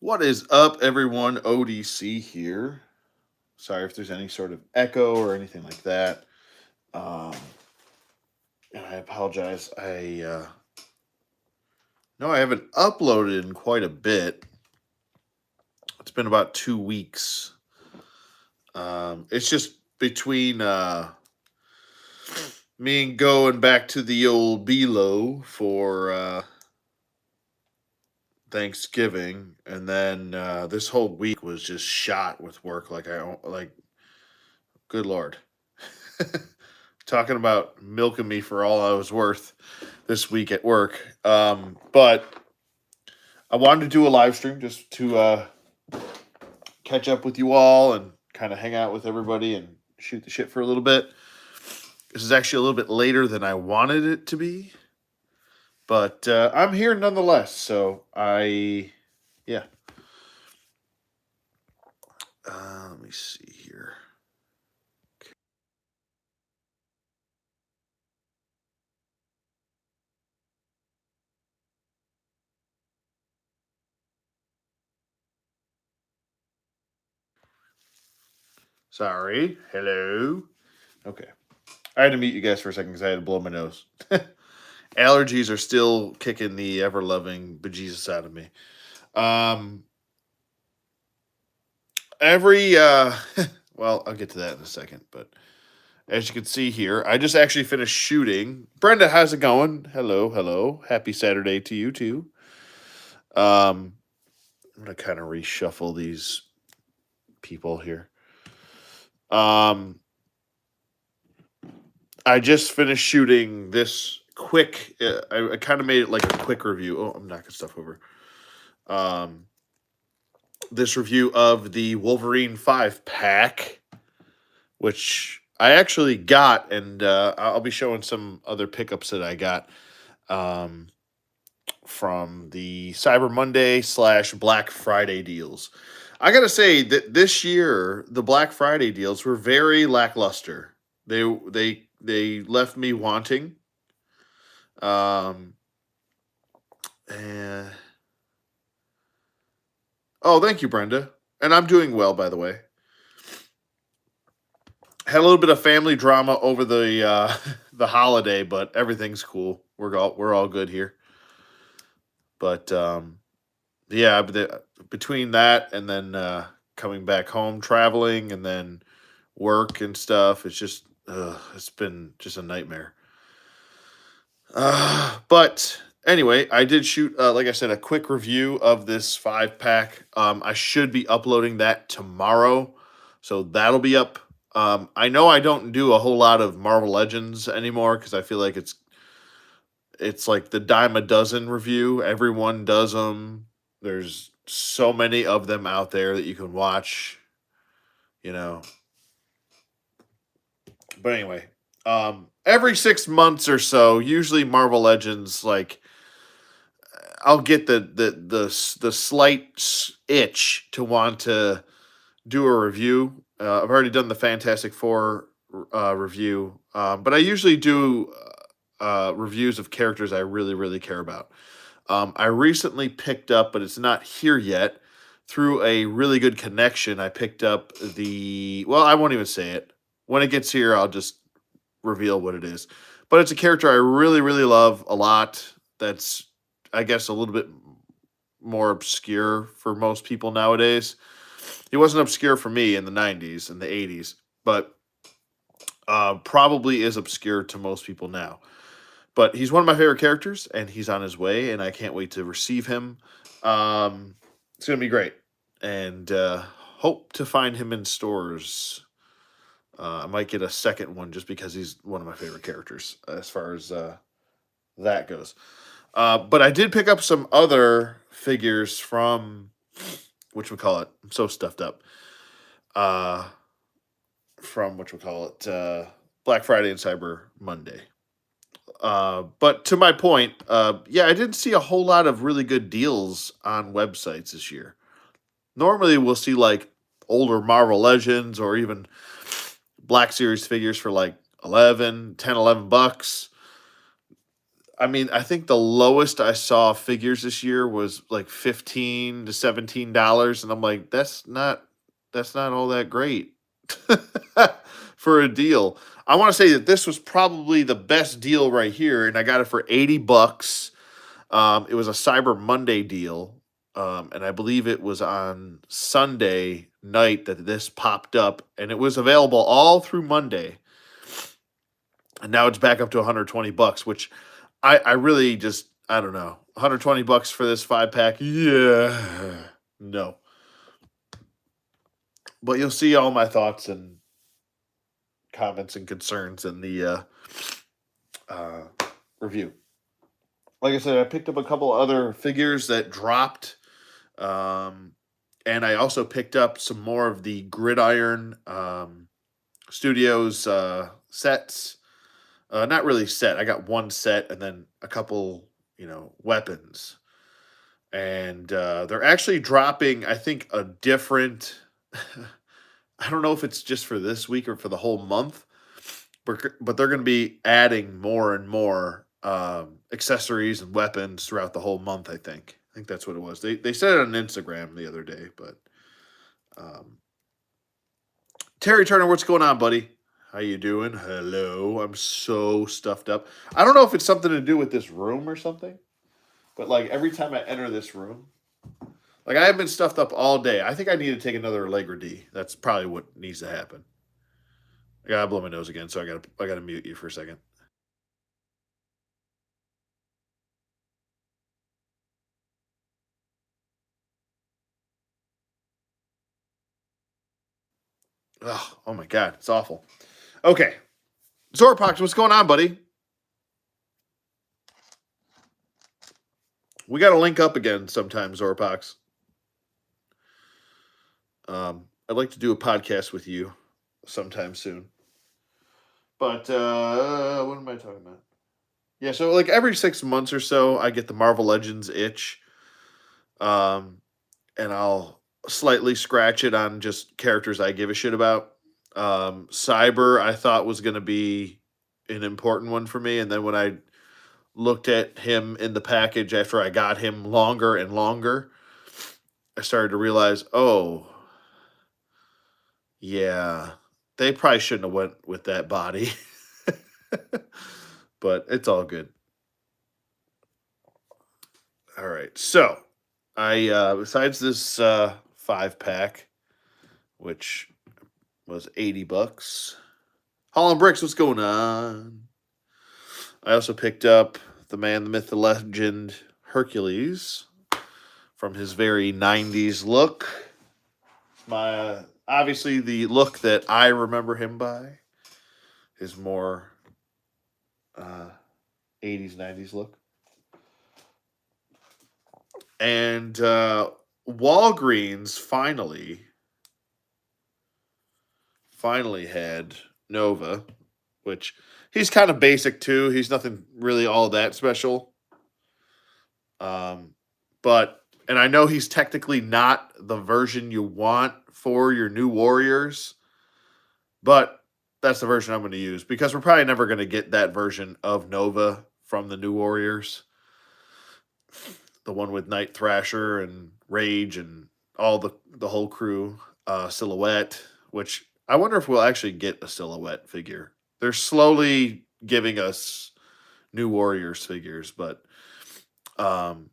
What is up, everyone? ODC here. Sorry if there's any sort of echo or anything like that. Um, and I apologize. I know I haven't uploaded in quite a bit. It's been about 2 weeks. It's just between me and going back to the old Below for Thanksgiving, and then this whole week was just shot with work. Good lord. Talking about milking me for all I was worth this week at work. But I wanted to do a live stream just to catch up with you all and kind of hang out with everybody and shoot the shit for a little bit. This is actually a little bit later than I wanted it to be, but I'm here nonetheless. So yeah. Let me see here. Sorry. Hello. Okay. I had to mute you guys for a second because I had to blow my nose. Allergies are still kicking the ever loving bejesus out of me. Every well, I'll get to that in a second, but as you can see here, I just actually finished shooting. Brenda, how's it going? Hello, hello. Happy Saturday to you too. I'm gonna kind of reshuffle these people here. I just finished shooting this quick. I kind of made it like a quick review. Oh, I'm knocking stuff over. This review of the Wolverine 5-pack, which I actually got, and I'll be showing some other pickups that I got from the Cyber Monday / Black Friday deals. I gotta say that this year the Black Friday deals were very lackluster. They left me wanting. Um, and oh, thank you, Brenda. And I'm doing well, by the way. Had a little bit of family drama over the the holiday, but everything's cool. We're all good here. But yeah, between that and then coming back home, traveling, and then work and stuff, it's been just a nightmare. But anyway, I did shoot, like I said, a quick review of this 5-pack. I should be uploading that tomorrow, so that'll be up. I know I don't do a whole lot of Marvel Legends anymore because I feel like it's like the dime a dozen review. Everyone does them. There's so many of them out there that you can watch, you know. But anyway, every 6 months or so, usually Marvel Legends, like I'll get the slight itch to want to do a review. I've already done the Fantastic Four review, but I usually do reviews of characters I really care about. I recently picked up, but it's not here yet. Through a really good connection, I picked up well, I won't even say it. When it gets here, I'll just reveal what it is. But it's a character I really love a lot. That's, I guess, a little bit more obscure for most people nowadays. He wasn't obscure for me in the 90s and the 80s, but probably is obscure to most people now. But he's one of my favorite characters, and he's on his way, and I can't wait to receive him. It's going to be great. And hope to find him in stores. I might get a second one just because he's one of my favorite characters as far as that goes. But I did pick up some other figures from whatchamacallit. I'm so stuffed up. From whatchamacallit, Black Friday and Cyber Monday. But to my point, yeah, I didn't see a whole lot of really good deals on websites this year. Normally, we'll see like older Marvel Legends or even Black Series figures for like 11, 10, $11. I mean, I think the lowest I saw figures this year was like $15 to $17, and I'm like, that's not all that great for a deal. I want to say that this was probably the best deal right here, and I got it for $80. It was a Cyber Monday deal, and I believe it was on Sunday night that this popped up, and it was available all through Monday, and now it's back up to $120, which I really just I don't know, $120 for this 5 pack. Yeah, no, but you'll see all my thoughts and comments and concerns in the uh, review. Like I said, I picked up a couple other figures that dropped. Um, and I also picked up some more of the Gridiron Studios sets. Not really set. I got one set and then a couple, weapons. And they're actually dropping, I think, a different. I don't know if it's just for this week or for the whole month, but they're going to be adding more and more accessories and weapons throughout the whole month. I think that's what it was. They said it on Instagram the other day, but um, Terry Turner, what's going on, buddy? How you doing? Hello. I'm so stuffed up. I don't know if it's something to do with this room or something, but like every time I enter this room, like I have been stuffed up all day. I think I need to take another Allegra D. That's probably what needs to happen. I gotta blow my nose again, so I gotta mute you for a second. Oh my god, it's awful. Okay, Zorpox, what's going on, buddy? We got to link up again sometime, Zorpox. I'd like to do a podcast with you sometime soon. But what am I talking about? Yeah, so like every 6 months or so, I get the Marvel Legends itch, um, and I'll slightly scratch it on just characters I give a shit about. Cyber, I thought was going to be an important one for me, and then when I looked at him in the package after I got him longer and longer, I started to realize, oh, yeah, they probably shouldn't have went with that body, but it's all good. All right, so I besides this 5 pack, which was $80. Holland Bricks, what's going on? I also picked up the man, the myth, the legend, Hercules, from his very '90s look. My obviously the look that I remember him by, his more uh, '80s '90s look, and Walgreens finally had Nova, which he's kind of basic too. He's nothing really all that special. Um, but and I know he's technically not the version you want for your new Warriors, but that's the version I'm going to use because we're probably never going to get that version of Nova from the new Warriors. The one with Night Thrasher and Rage and all the whole crew, Silhouette, which I wonder if we'll actually get a Silhouette figure. They're slowly giving us new Warriors figures, but um,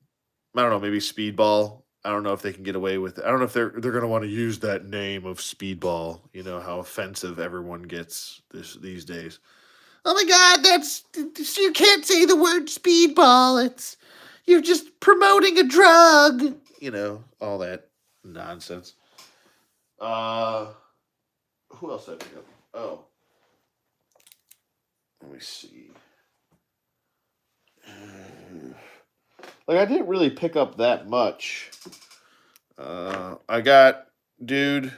I don't know, maybe Speedball. I don't know if they can get away with it. I don't know if they're going to want to use that name of Speedball. You know how offensive everyone gets these days. Oh my God, that's you can't say the word Speedball. It's you're just promoting a drug. You know all that nonsense. Uh, who else did I pick up? Oh, let me see. Like I didn't really pick up that much. I got, dude.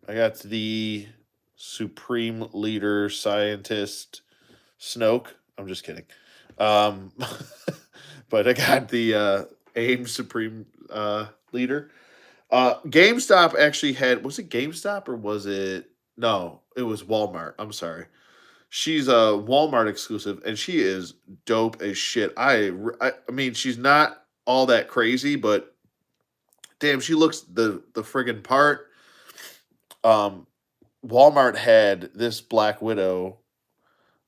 I got the Supreme Leader Scientist Snoke. I'm just kidding. Um, but I got the AIM Supreme Leader. GameStop actually had. Was it GameStop or was it? No, it was Walmart. I'm sorry. She's a Walmart exclusive, and she is dope as shit. I mean, she's not all that crazy, but damn, she looks the friggin' part. Um, Walmart had this Black Widow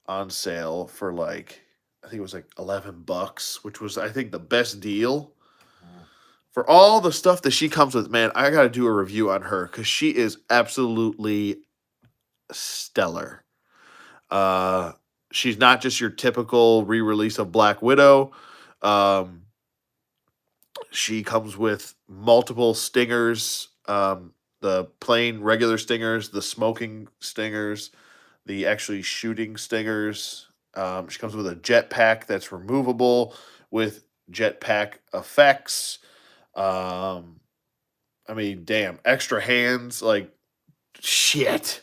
on sale for like I think it was like $11, which was I think the best deal for all the stuff that she comes with. Man, I got to do a review on her because she is absolutely stellar. Uh, she's not just your typical re-release of Black Widow. Um, she comes with multiple stingers. The plain regular stingers, the smoking stingers, the actually shooting stingers. She comes with a jetpack that's removable with jetpack effects. Um, I mean, damn, extra hands, like shit.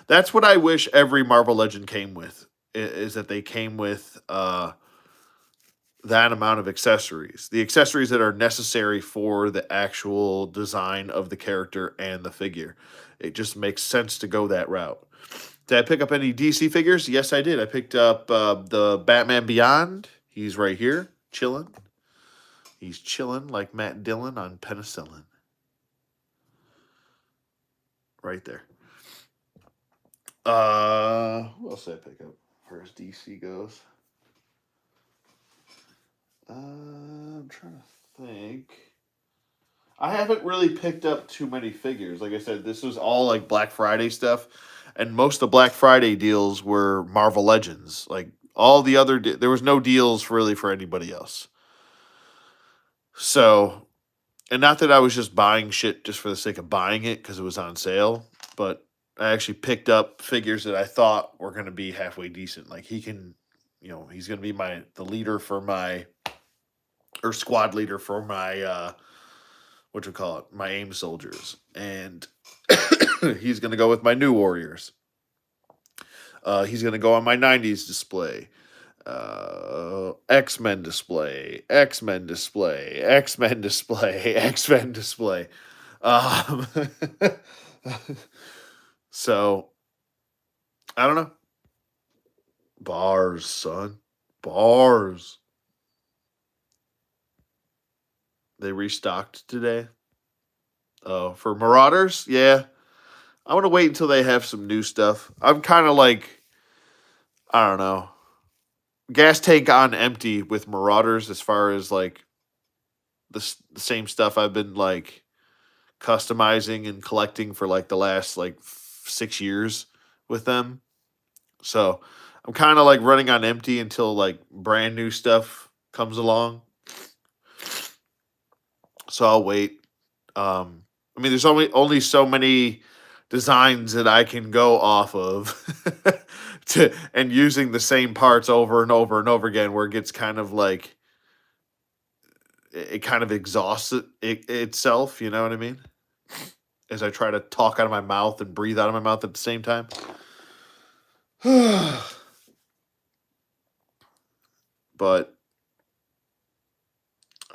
That's what I wish every Marvel Legend came with. Is that they came with that amount of accessories, the accessories that are necessary for the actual design of the character and the figure. It just makes sense to go that route. Did I pick up any DC figures? Yes, I did. I picked up the Batman Beyond. He's right here, chilling. He's chilling like Matt Dillon on penicillin. Right there. Who else did I pick up as far as DC goes? I'm trying to think. I haven't really picked up too many figures. Like I said, this was all like Black Friday stuff, and most of the Black Friday deals were Marvel Legends. Like all the other, there was no deals really for anybody else. So, and not that I was just buying shit just for the sake of buying it because it was on sale, but I actually picked up figures that I thought were going to be halfway decent. Like he can, he's going to be the leader for my or squad leader for my what you call it, my AIM soldiers, and he's gonna go with my new warriors. He's gonna go on my '90s display, X Men display, X Men display, X Men display, X Men display. Um, so I don't know. Bars, son, bars. They restocked today. Oh, for Marauders, yeah. I want to wait until they have some new stuff. I'm kind of like, I don't know, gas tank on empty with Marauders as far as like the same stuff I've been like customizing and collecting for like the last like 6 years with them. So I'm kind of like running on empty until like brand new stuff comes along. So I'll wait. I mean, there's only so many designs that I can go off of and using the same parts over and over and over again, where it gets kind of like it kind of exhausts itself. You know what I mean? As I try to talk out of my mouth and breathe out of my mouth at the same time. But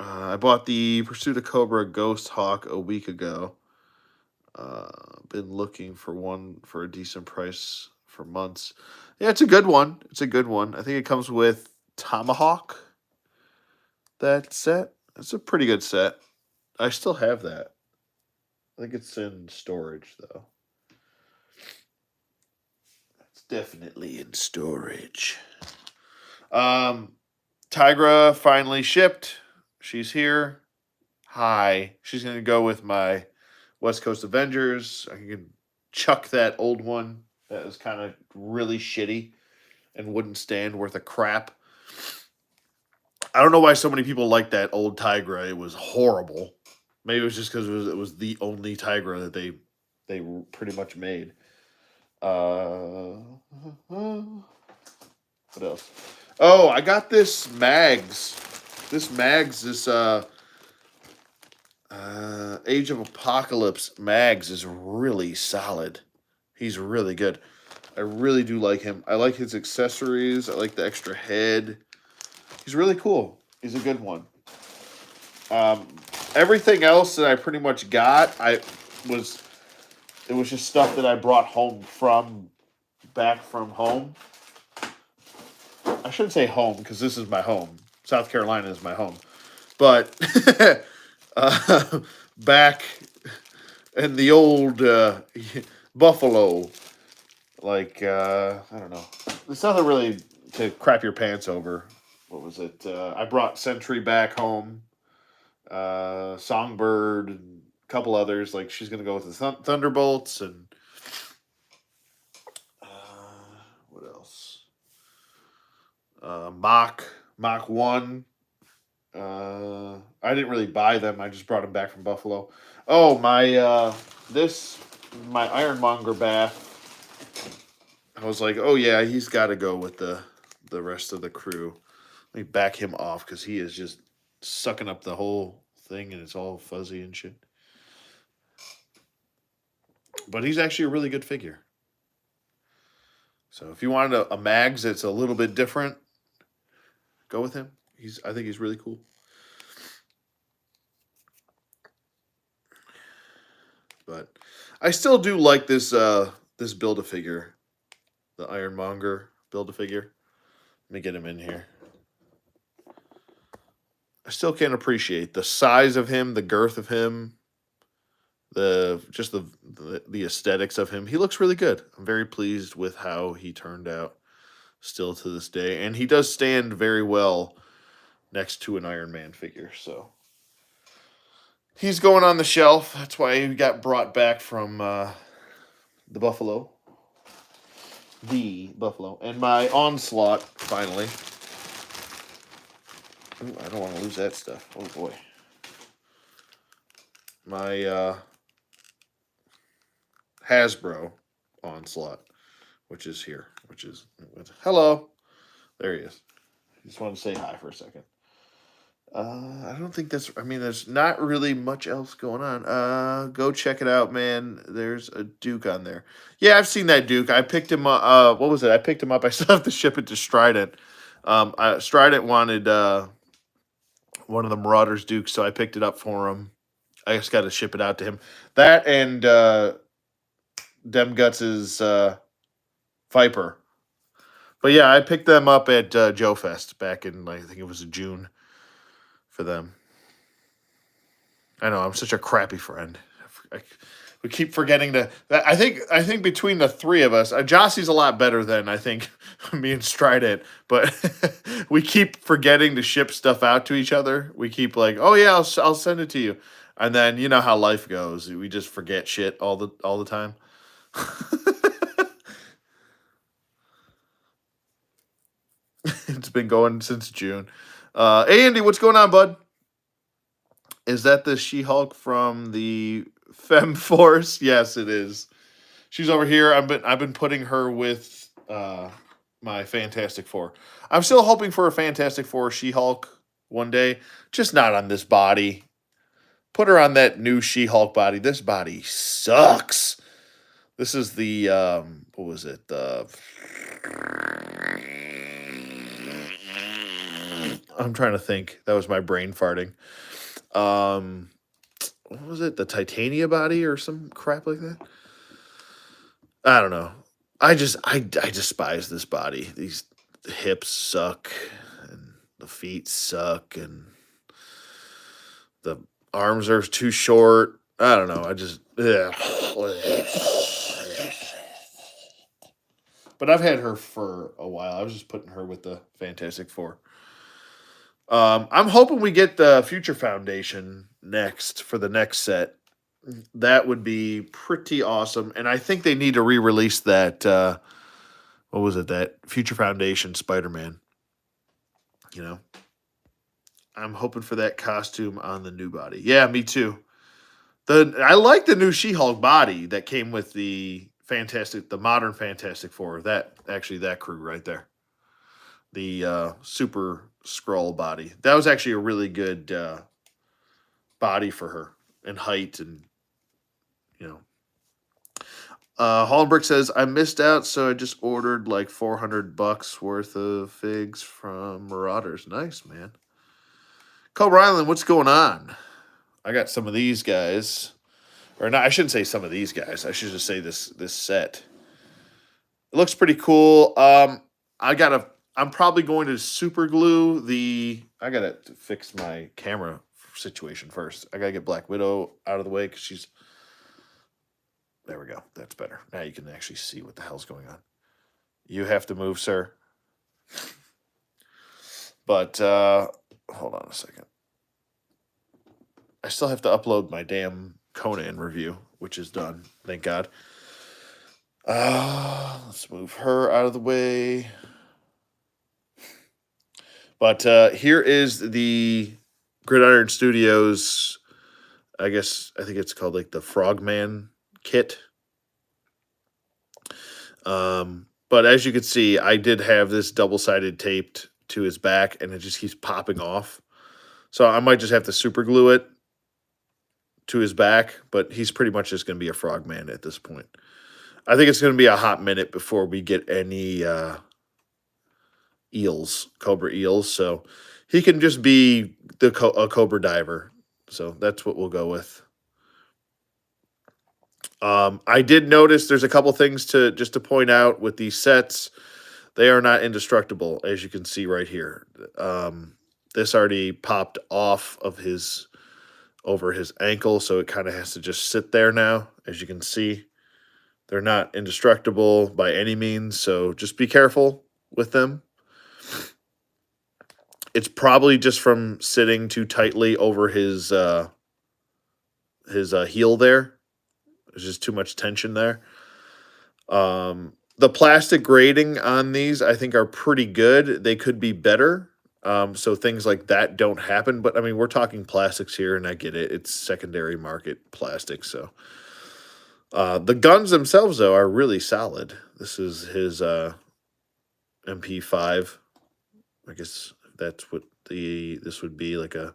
I bought the Pursuit of Cobra Ghost Hawk a week ago. Been looking for one for a decent price for months. Yeah, it's a good one. It's a good one. I think it comes with Tomahawk. That set. It's a pretty good set. I still have that. I think it's in storage though. It's definitely in storage. Um, Tigra finally shipped. She's here. Hi. She's gonna go with my West Coast Avengers. I can chuck that old one that was kind of really shitty and wouldn't stand worth a crap. I don't know why so many people like that old Tigra. It was horrible. Maybe it was just because it was the only Tigra that they pretty much made. What else? Oh, I got this Mags. This Age of Apocalypse Mags is really solid. He's really good. I really do like him. I like his accessories. I like the extra head. He's really cool. He's a good one. Um, Everything else that I pretty much got, it was just stuff that I brought home from back from home. I shouldn't say home because this is my home. South Carolina is my home. But uh, back in the old Buffalo, like, I don't know. It's nothing really to crap your pants over. What was it? I brought Sentry back home, Songbird, and a couple others. Like, she's going to go with the Thunderbolts and what else? Mach 1. I didn't really buy them. I just brought them back from Buffalo. Oh, my Ironmonger bath. I was like, oh yeah, he's got to go with the rest of the crew. Let me back him off because he is just sucking up the whole thing and it's all fuzzy and shit. But he's actually a really good figure. So if you wanted a Mags that's a little bit different, go with him. I think he's really cool. But I still do like this Build-A-Figure, the Ironmonger Build-A-Figure. Let me get him in here. I still can't appreciate the size of him, the girth of him, the aesthetics of him. He looks really good. I'm very pleased with how he turned out still to this day. And he does stand very well next to an Iron Man figure, so he's going on the shelf. That's why he got brought back from the Buffalo. The Buffalo. And my Onslaught, finally. Ooh, I don't want to lose that stuff. Oh, boy. My Hasbro Onslaught, which is here. Hello. There he is. Just wanted to say hi for a second. I don't think there's not really much else going on. Go check it out, man. There's a Duke on there. Yeah, I've seen that Duke. I picked him up. What was it? I picked him up. I still have to ship it to Strident. Strident wanted one of the Marauders Dukes, so I picked it up for him. I just got to ship it out to him. That and Dem Guts' Viper. But yeah, I picked them up at Joe Fest back in, I think it was June for them. I know, I'm such a crappy friend. We keep forgetting to. I think between the three of us, Jossie's a lot better than I think me and Strident, but we keep forgetting to ship stuff out to each other. We keep like, oh yeah, I'll send it to you, and then you know how life goes. We just forget shit all the time. It's been going since June. Hey Andy, what's going on, bud? Is that the She-Hulk from the Femme Force? Yes, it is. She's over here. I've been putting her with my Fantastic Four. I'm still hoping for a Fantastic Four She-Hulk one day, just not on this body. Put her on that new She-Hulk body. This body sucks. This is the what was it? I'm trying to think. That was my brain farting. What was it? The Titania body or some crap like that? I don't know. I despise this body. These hips suck and the feet suck and the arms are too short. I don't know. But I've had her for a while. I was just putting her with the Fantastic Four. I'm hoping we get the Future Foundation next for the next set. That would be pretty awesome. And I think they need to re-release that. What was it? That Future Foundation Spider-Man. You know, I'm hoping for that costume on the new body. Yeah, me too. I like the new She-Hulk body that came with the modern Fantastic Four. That crew right there. The Super Skrull body. That was actually a really good body for her and height and you know. Hollenbrick says I missed out, so I just ordered like $400 worth of figs from Marauders. Nice, man. Cobra Island, what's going on? I got some of these guys, or not. I shouldn't say some of these guys. I should just say this set. It looks pretty cool. I gotta. I'm probably going to super glue the. I gotta fix my camera situation first. I gotta get Black Widow out of the way because she's. There we go. That's better. Now you can actually see what the hell's going on. You have to move, sir. But hold on a second. I still have to upload my damn Conan review, which is done. Thank God. Let's move her out of the way. But here is the Gridiron Studios. I think it's called like the Frogman kit. But as you can see, I did have this double-sided taped to his back, and it just keeps popping off. So I might just have to super glue it to his back, but he's pretty much just going to be a Frogman at this point. I think it's going to be a hot minute before we get any Cobra eels. So he can just be a Cobra diver. So that's what we'll go with. I did notice there's a couple things to point out with these sets. They are not indestructible, as you can see right here. This already popped off of over his ankle, so it kind of has to just sit there now. As you can see, they're not indestructible by any means, so just be careful with them. It's probably just from sitting too tightly over his heel there. There's just too much tension there. The plastic grading on these, I think, are pretty good. They could be better. So things like that don't happen. But, I mean, we're talking plastics here, and I get it. It's secondary market plastic. So the guns themselves, though, are really solid. This is his MP5. I guess that's what this would be, like a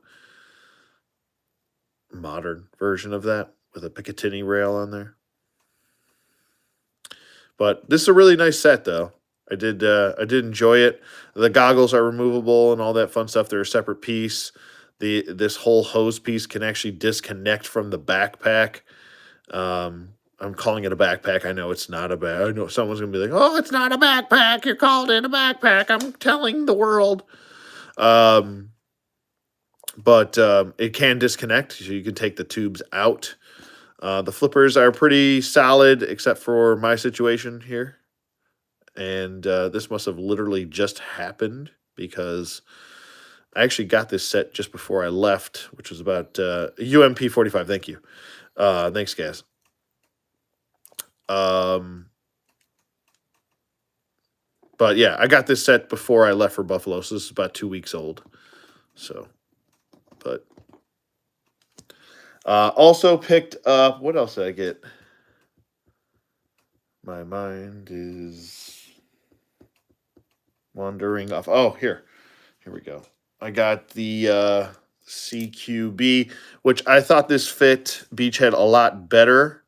modern version of that with a Picatinny rail on there. But this is a really nice set, though. I did enjoy it. The goggles are removable and all that fun stuff. They're a separate piece. This whole hose piece can actually disconnect from the backpack. I'm calling it a backpack. I know it's not a bag. I know someone's gonna be like, "Oh, it's not a backpack. You called it a backpack." I'm telling the world. But it can disconnect, so you can take the tubes out. The flippers are pretty solid, except for my situation here. And this must have literally just happened because I actually got this set just before I left, which was about UMP 45. Thank you. Thanks, guys. But yeah, I got this set before I left for Buffalo, so this is about 2 weeks old. So, but also picked up. What else did I get? My mind is wandering off. Oh, here we go. I got the CQB, which I thought this fit Beachhead a lot better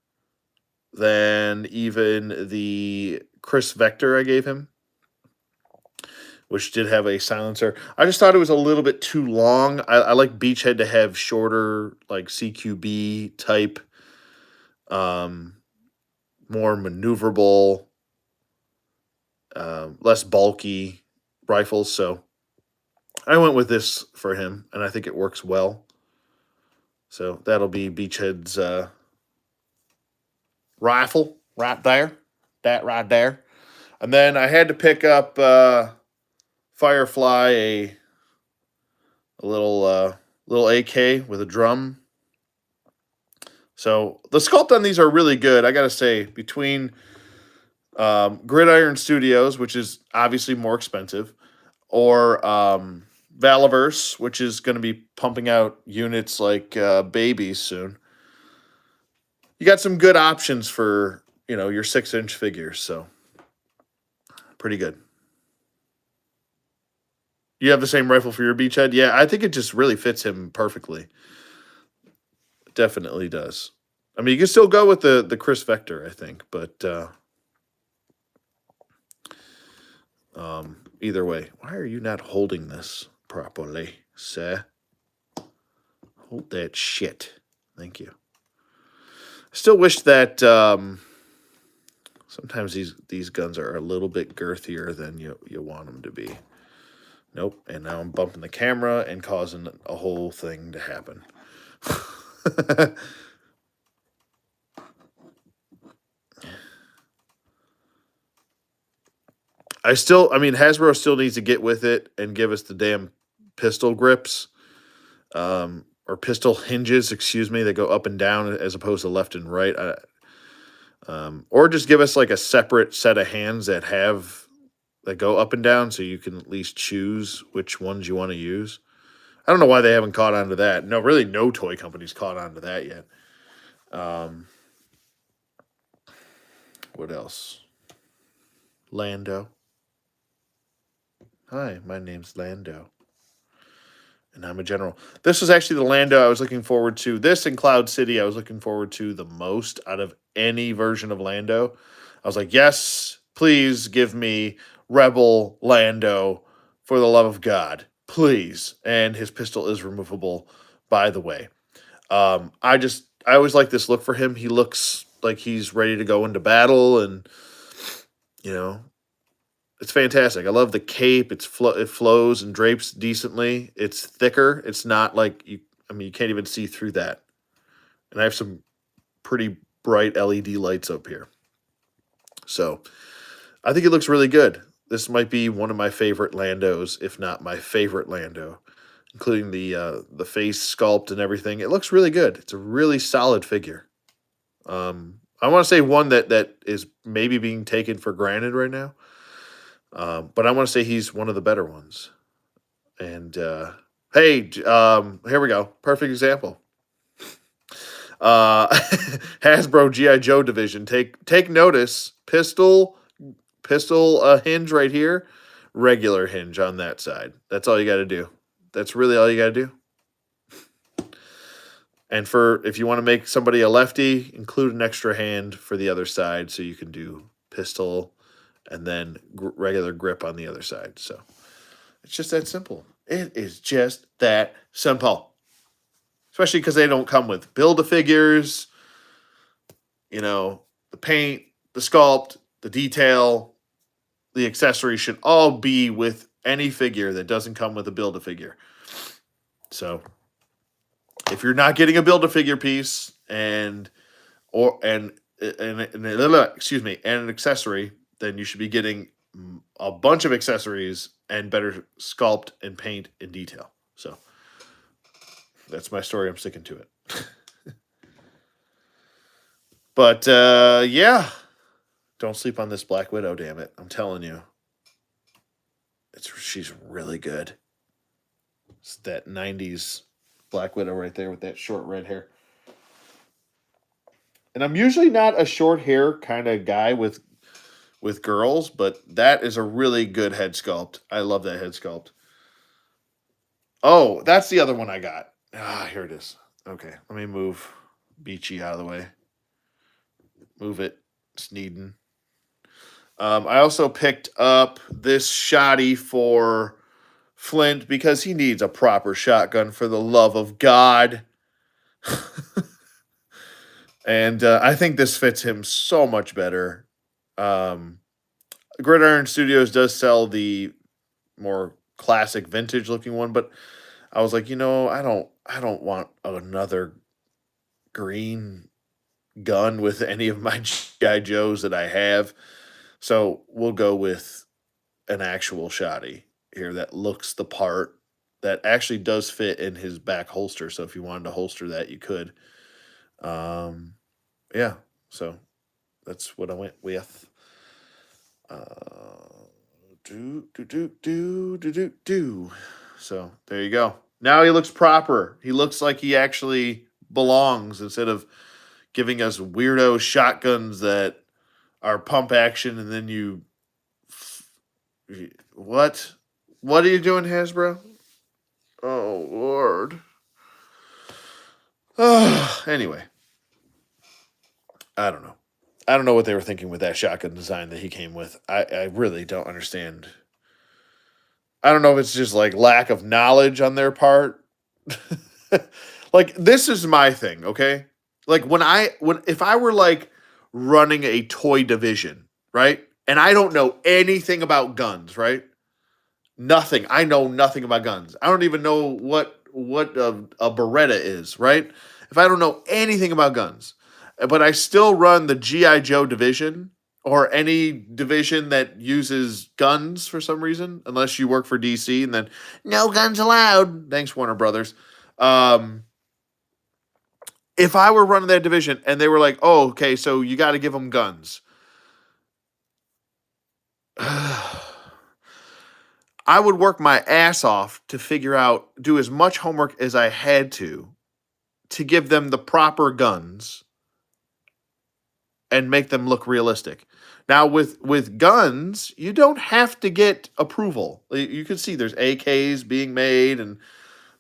than even the Chris Vector I gave him, which did have a silencer. I just thought it was a little bit too long. I like Beachhead to have shorter, like CQB type, more maneuverable, less bulky rifles. So I went with this for him, and I think it works well. So that'll be Beachhead's rifle right there. That right there. And then I had to pick up Firefly, a little AK with a drum. So the sculpt on these are really good. I got to say, between Gridiron Studios, which is obviously more expensive, or Valaverse, which is going to be pumping out units like babies soon. You got some good options for, your 6-inch figures, so pretty good. You have the same rifle for your Beachhead? Yeah, I think it just really fits him perfectly. It definitely does. I mean, you can still go with the Chris Vector, I think, but either way. Why are you not holding this properly, sir? Hold that shit. Thank you. I still wish that Sometimes these guns are a little bit girthier than you want them to be. Nope. And now I'm bumping the camera and causing a whole thing to happen. Hasbro still needs to get with it and give us the damn pistol grips, or pistol hinges, excuse me, that go up and down as opposed to left and right. Or just give us like a separate set of hands that go up and down, so you can at least choose which ones you want to use. I don't know why they haven't caught on to that. No, really, no toy company's caught on to that yet. What else? Lando. Hi, my name's Lando. And I'm a general. This was actually the Lando I was looking forward to. This and Cloud City I was looking forward to the most out of any version of Lando. I was like, yes, please give me Rebel Lando for the love of God. Please. And his pistol is removable, by the way. I always like this look for him. He looks like he's ready to go into battle, and you know, it's fantastic. I love the cape. It flows and drapes decently. It's thicker. It's not like you can't even see through that. And I have some pretty bright LED lights up here. So I think it looks really good. This might be one of my favorite Landos, if not my favorite Lando, including the face sculpt and everything. It looks really good. It's a really solid figure. I want to say one that is maybe being taken for granted right now. But I want to say he's one of the better ones. And hey, here we go. Perfect example. Hasbro GI Joe division. Take notice. Pistol hinge right here. Regular hinge on that side. That's all you got to do. That's really all you got to do. And if you want to make somebody a lefty, include an extra hand for the other side so you can do pistol and then regular grip on the other side. So it's just that simple. It is just that simple. Especially because they don't come with Build-A-Figures, the paint, the sculpt, the detail, the accessories should all be with any figure that doesn't come with a Build-A-Figure. So if you're not getting a Build-A-Figure piece and an accessory, then you should be getting a bunch of accessories and better sculpt and paint and detail. So that's my story. I'm sticking to it. But yeah, don't sleep on this Black Widow. Damn it, I'm telling you, she's really good. It's that '90s Black Widow right there with that short red hair. And I'm usually not a short hair kind of guy with girls, but that is a really good head sculpt. I love that head sculpt. Oh, that's the other one I got. Here it is. Okay, let me move Beachy out of the way. Move it, Sneeden. I also picked up this shotty for Flint because he needs a proper shotgun, for the love of God. And I think this fits him so much better. Gridiron Studios does sell the more classic vintage looking one, but I was like, I don't want another green gun with any of my GI Joes that I have. So we'll go with an actual shotty here that looks the part, that actually does fit in his back holster. So if you wanted to holster that, you could. Yeah. So that's what I went with. So there you go. Now he looks proper. He looks like he actually belongs, instead of giving us weirdo shotguns that are pump action and then you. What? What are you doing, Hasbro? Oh, Lord. Anyway. I don't know. I don't know what they were thinking with that shotgun design that he came with. I really don't understand. I don't know if it's just like lack of knowledge on their part. Like, this is my thing, okay? Like if I were like running a toy division, right? And I don't know anything about guns, right? Nothing. I know nothing about guns. I don't even know what a Beretta is, right? If I don't know anything about guns, but I still run the GI Joe division or any division that uses guns for some reason, unless you work for DC and then no guns allowed. Thanks, Warner Brothers. Um, if I were running that division and they were like, "Oh, okay, so you got to give them guns," I would work my ass off to figure out, do as much homework as I had to give them the proper guns and make them look realistic. Now with guns, you don't have to get approval. You can see there's AKs being made, and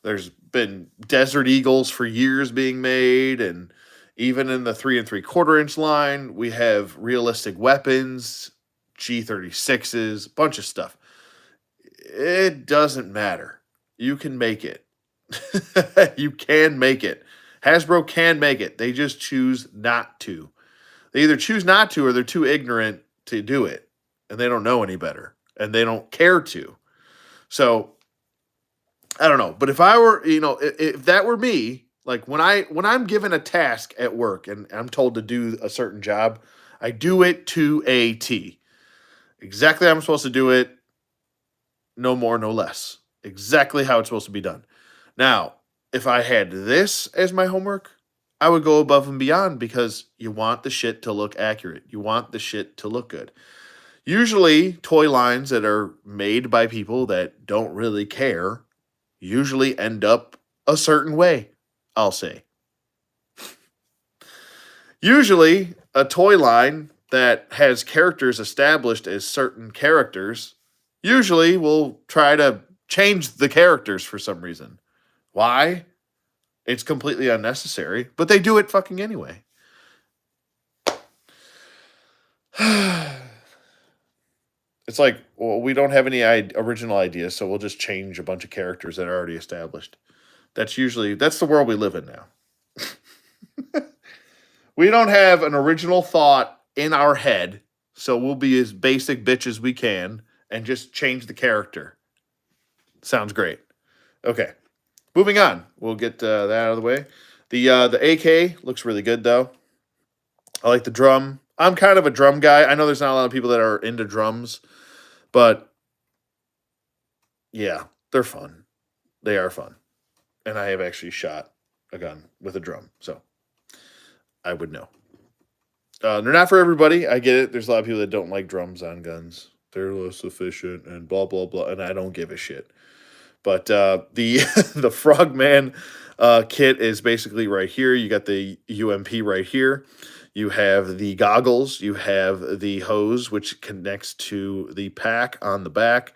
there's been Desert Eagles for years being made, and even in the 3 3/4 inch line, we have realistic weapons, G36s, bunch of stuff. It doesn't matter. You can make it. You can make it. Hasbro can make it. They just choose not to. They either choose not to or they're too ignorant to do it. And they don't know any better. And they don't care to. So I don't know. But if I were, if that were me, like when I'm given a task at work and I'm told to do a certain job, I do it to a T. Exactly how I'm supposed to do it. No more, no less. Exactly how it's supposed to be done. Now, if I had this as my homework, I would go above and beyond because you want the shit to look accurate. You want the shit to look good. Usually, toy lines that are made by people that don't really care usually end up a certain way, I'll say. Usually, a toy line that has characters established as certain characters usually will try to change the characters for some reason. Why? It's completely unnecessary, but they do it fucking anyway. It's like, well, we don't have any original ideas, so we'll just change a bunch of characters that are already established. That's the world we live in now. We don't have an original thought in our head, so we'll be as basic bitch as we can and just change the character. Sounds great. Okay, moving on. We'll get that out of the way. The AK looks really good though. I like the drum. I'm kind of a drum guy. I know there's not a lot of people that are into drums, but yeah, they're fun. They are fun. And I have actually shot a gun with a drum, so I would know. They're not for everybody. I get it. There's a lot of people that don't like drums on guns. They're less efficient and blah blah blah. And I don't give a shit. But the the Frogman kit is basically right here. You got the UMP right here. You have the goggles. You have the hose, which connects to the pack on the back.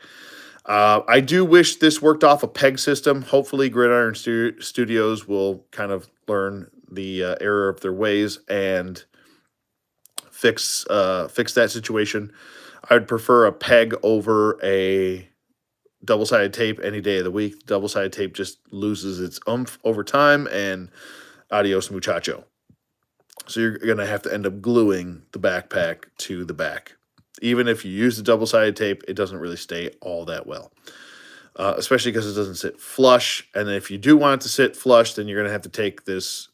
I do wish this worked off a peg system. Hopefully, Gridiron Studios will kind of learn the error of their ways and fix that situation. I would prefer a peg over a double-sided tape any day of the week. Double-sided tape just loses its oomph over time, and adios muchacho. So you're going to have to end up gluing the backpack to the back. Even if you use the double-sided tape, it doesn't really stay all that well. Especially because it doesn't sit flush. And if you do want it to sit flush, then you're going to have to take this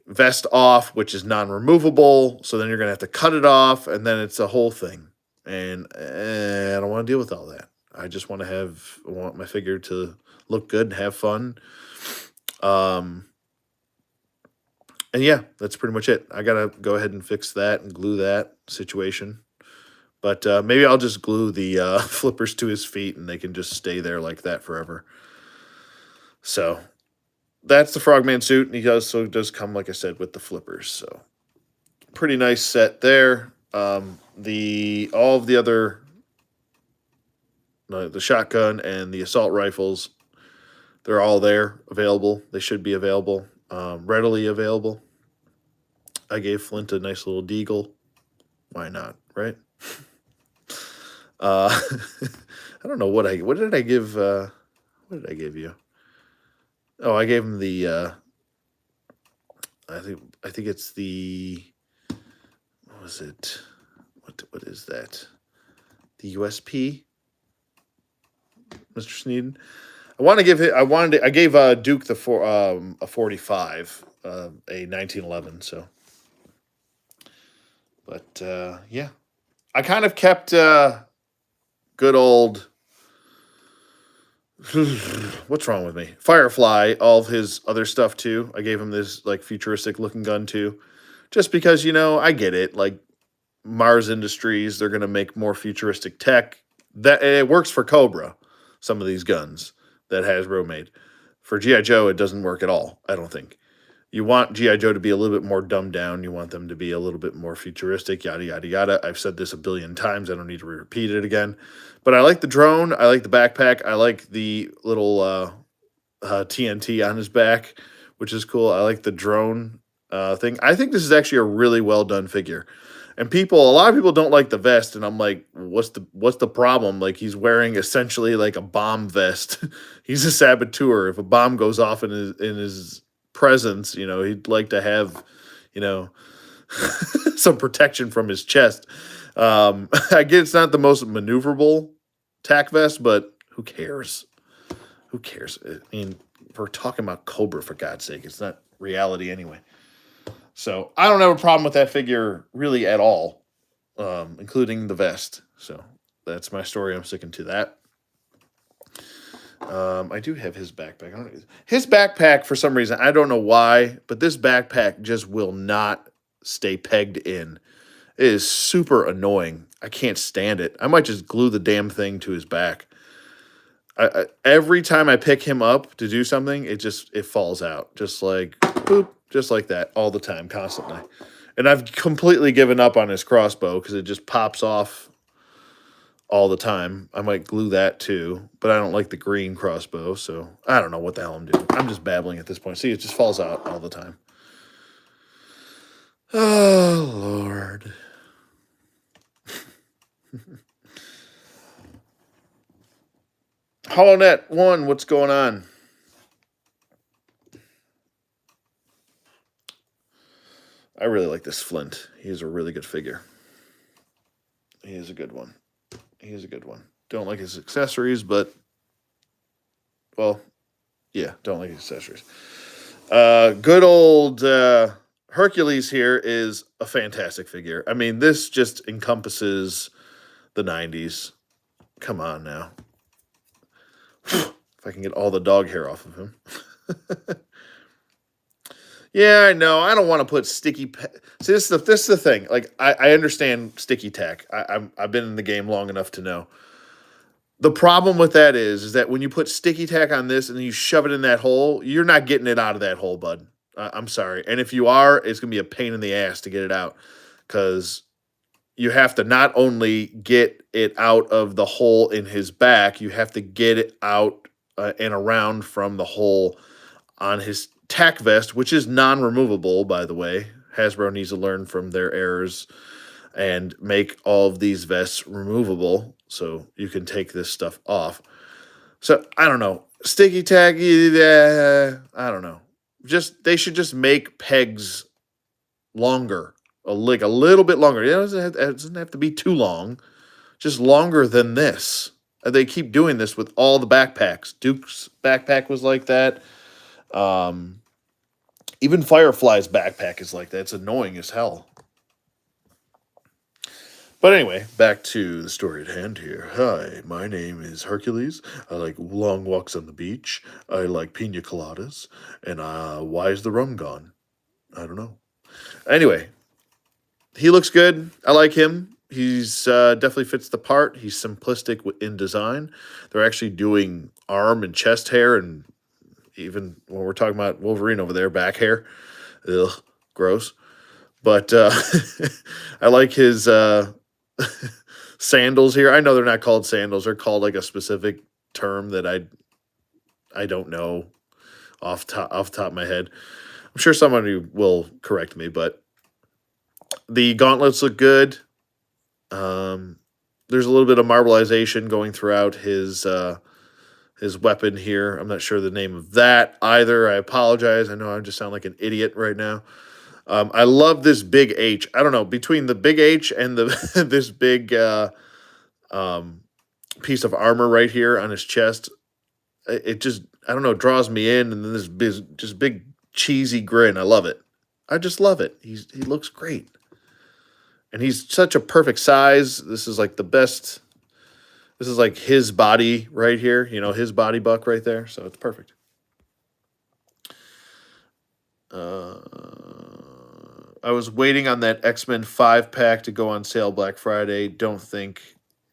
vest off, which is non-removable. So then you're going to have to cut it off, and then it's a whole thing. And I don't want to deal with all that. I just want my figure to look good and have fun. And yeah, that's pretty much it. I got to go ahead and fix that and glue that situation. But maybe I'll just glue the flippers to his feet and they can just stay there like that forever. So that's the Frogman suit. And he does come, like I said, with the flippers. So pretty nice set there. All of the other, the shotgun and the assault rifles, they're all there, available. They should be available, readily available. I gave Flint a nice little deagle. Why not, right? I don't know what did I give? What did I give you? Oh, I gave him the I think it's the, what was it? What is that? The USP, Mr. Sneeden. I want to give it. I gave Duke a 45, a 1911. So, but yeah, I kind of kept good old. What's wrong with me? Firefly, all of his other stuff too. I gave him this like futuristic looking gun too, just because I get it. Like Mars Industries, they're gonna make more futuristic tech. That it works for Cobra. Some of these guns that Hasbro made. For GI Joe, it doesn't work at all. I don't think. You want GI Joe to be a little bit more dumbed down. You want them to be a little bit more futuristic. Yada yada yada. I've said this a billion times. I don't need to repeat it again. But I like the drone. I like the backpack. I like the little TNT on his back, which is cool. I like the drone thing. I think this is actually a really well done figure. And a lot of people don't like the vest, and I'm like, what's the problem? Like he's wearing essentially like a bomb vest. He's a saboteur. If a bomb goes off in his presence, he'd like to have, you know, some protection from his chest. I get it's not the most maneuverable tack vest, but who cares? Who cares? I mean, we're talking about Cobra, for God's sake. It's not reality anyway. So I don't have a problem with that figure really at all, including the vest. So that's my story. I'm sticking to that. I do have his backpack. His backpack, for some reason, I don't know why, but this backpack just will not stay pegged in. It is super annoying. I can't stand it. I might just glue the damn thing to his back. Every time I pick him up to do something, it falls out. Just like, boop, just like that, all the time, constantly. And I've completely given up on his crossbow because it just pops off all the time. I might glue that too, but I don't like the green crossbow, so I don't know what the hell I'm doing. I'm just babbling at this point. See, it just falls out all the time. Oh, Lord. HoloNet 1, what's going on? I really like this Flint. He's a really good figure. He is a good one. Don't like his accessories, but, well, yeah, don't like his accessories. Good old Hercules here is a fantastic figure. I mean, this just encompasses the 90s. Come on now. If I can get all the dog hair off of him. Yeah, I know. I don't want to put sticky. See, this is the thing. Like, I understand sticky tack. I've been in the game long enough to know. The problem with that is that when you put sticky tack on this and you shove it in that hole, you're not getting it out of that hole, bud. I'm sorry. And if you are, it's gonna be a pain in the ass to get it out because you have to not only get it out of the hole in his back, you have to get it out and around from the hole on his tack vest, which is non-removable, by the way. Hasbro needs to learn from their errors and make all of these vests removable so you can take this stuff off. So, I don't know. Sticky tack, I don't know. They should just make pegs longer, like a little bit longer. It doesn't have to be too long, just longer than this. They keep doing this with all the backpacks. Duke's backpack was like that. Even Firefly's backpack is like that. It's annoying as hell. But anyway, back to the story at hand here. Hi, my name is Hercules. I like long walks on the beach. I like pina coladas. And why is the rum gone? I don't know. Anyway, he looks good. I like him. He's definitely fits the part. He's simplistic in design. They're actually doing arm and chest hair, and even when we're talking about Wolverine over there, back hair. Ugh, gross. But I like his sandals here. I know they're not called sandals. They're called like a specific term that I don't know off the top of my head. I'm sure somebody will correct me, but the gauntlets look good. There's a little bit of marbleization going throughout his his weapon here. I'm not sure the name of that either. I apologize. I know I just sound like an idiot right now. I love this big H. I don't know, between the big H and the this big um, piece of armor right here on his chest, it just, I don't know, draws me in. And then this just big cheesy grin. I love it. I just love it. He looks great, and he's such a perfect size. This is like the best. This is like his body right here. His body buck right there. So it's perfect. I was waiting on that X-Men 5-pack to go on sale Black Friday. Don't think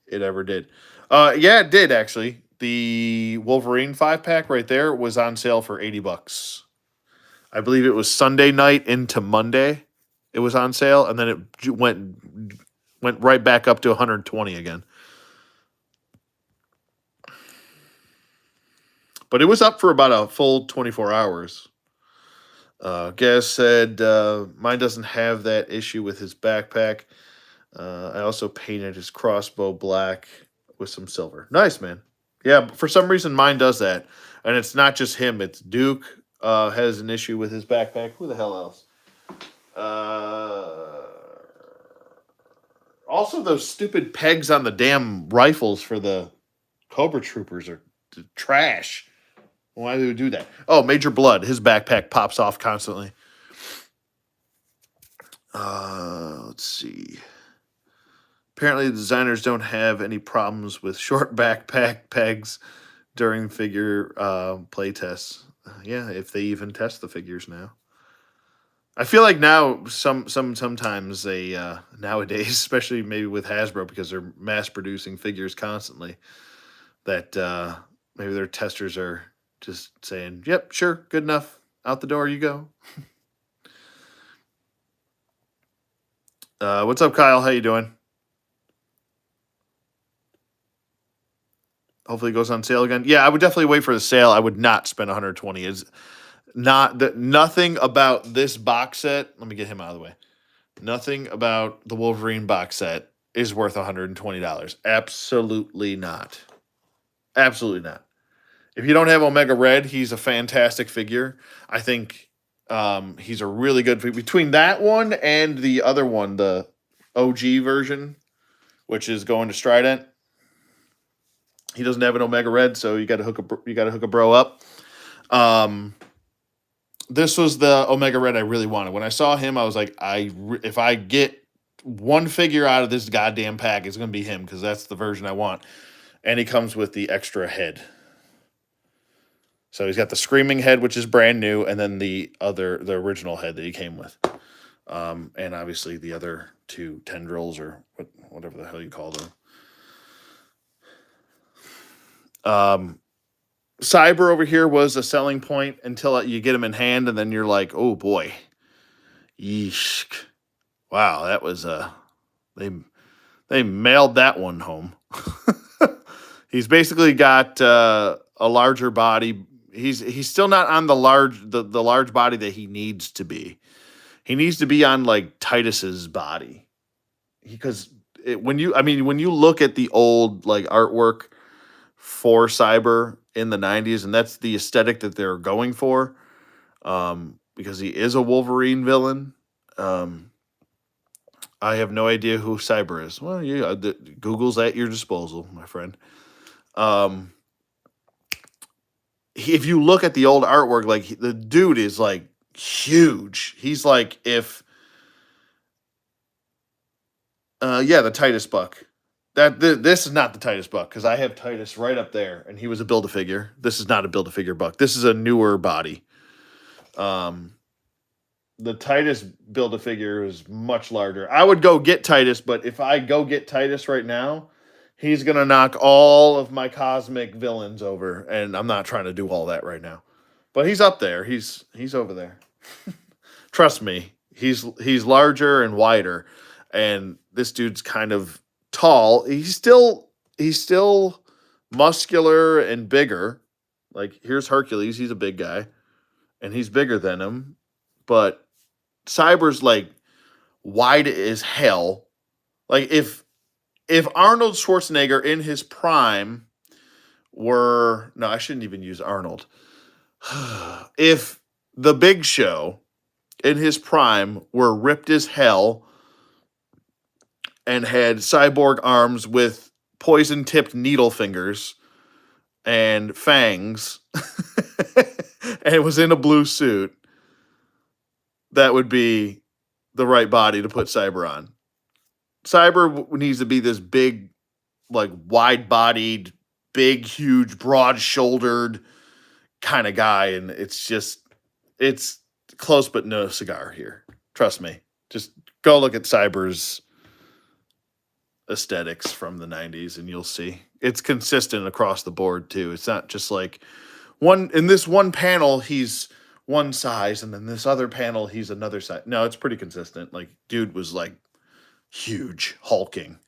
it ever did. Yeah, it did actually. The Wolverine 5-pack right there was on sale for $80. I believe it was Sunday night into Monday. It was on sale, and then it went right back up to 120 again. But it was up for about a full 24 hours. Gaz said mine doesn't have that issue with his backpack. I also painted his crossbow black with some silver. Nice, man. Yeah, for some reason mine does that. And it's not just him, it's Duke has an issue with his backpack. Who the hell else? Also, those stupid pegs on the damn rifles for the Cobra Troopers are trash. Why do they do that? Oh, Major Blood. His backpack pops off constantly. Let's see. Apparently, the designers don't have any problems with short backpack pegs during figure play tests. Yeah, if they even test the figures now. I feel like now sometimes they nowadays, especially maybe with Hasbro because they're mass producing figures constantly, that maybe their testers are just saying, "Yep, sure, good enough. Out the door you go." What's up, Kyle? How you doing? Hopefully, it goes on sale again. Yeah, I would definitely wait for the sale. I would not spend 120. Is not that nothing about this box set. Let me get him out of the way. Nothing about the Wolverine box set is worth $120. Absolutely not. Absolutely not. If you don't have Omega Red, he's a fantastic figure. I think he's a really good figure. Between that one and the other one, the OG version, which is going to Strident, he doesn't have an Omega Red, so you got to hook a bro up. This was the Omega Red I really wanted. When I saw him, I was like, if I get one figure out of this goddamn pack, it's going to be him because that's the version I want. And he comes with the extra head. So he's got the screaming head, which is brand new, and then the original head that he came with. And obviously the other two tendrils or whatever the hell you call them. Cyber over here was a selling point until you get him in hand, and then you're like, oh boy, yeesh, wow, that was they mailed that one home. He's basically got a larger body. He's still not on the large body that he needs to be. He needs to be on like Titus's body, because when you look at the old like artwork for Cyber in the 90s, and that's the aesthetic that they're going for, because he is a Wolverine villain. I have no idea who Cyber is. Well, Google's at your disposal, my friend. If you look at the old artwork, like the dude is like huge. He's like the Titus Buck. This is not the Titus Buck because I have Titus right up there, and he was a Build-A-Figure. This is not a Build-A-Figure Buck. This is a newer body. The Titus Build-A-Figure is much larger. I would go get Titus, but if I go get Titus right now, he's gonna knock all of my cosmic villains over, and I'm not trying to do all that right now. But he's up there. He's over there. Trust me, he's larger and wider, and this dude's kind of tall. He's still muscular and bigger. Like here's Hercules. He's a big guy, and he's bigger than him. But Cyber's like wide as hell. Like if Arnold Schwarzenegger in his prime were no, I shouldn't even use Arnold. If the Big Show in his prime were ripped as hell and had cyborg arms with poison tipped needle fingers and fangs and was in a blue suit, that would be the right body to put Cyber on. Cyber needs to be this big, like wide bodied, big, huge, broad shouldered kind of guy. And it's close but no cigar here. Trust me. Just go look at Cyber's aesthetics from the 90s and you'll see it's consistent across the board too. It's not just like one in this one panel he's one size and then this other panel he's another size. No, it's pretty consistent. Like dude was like huge, hulking.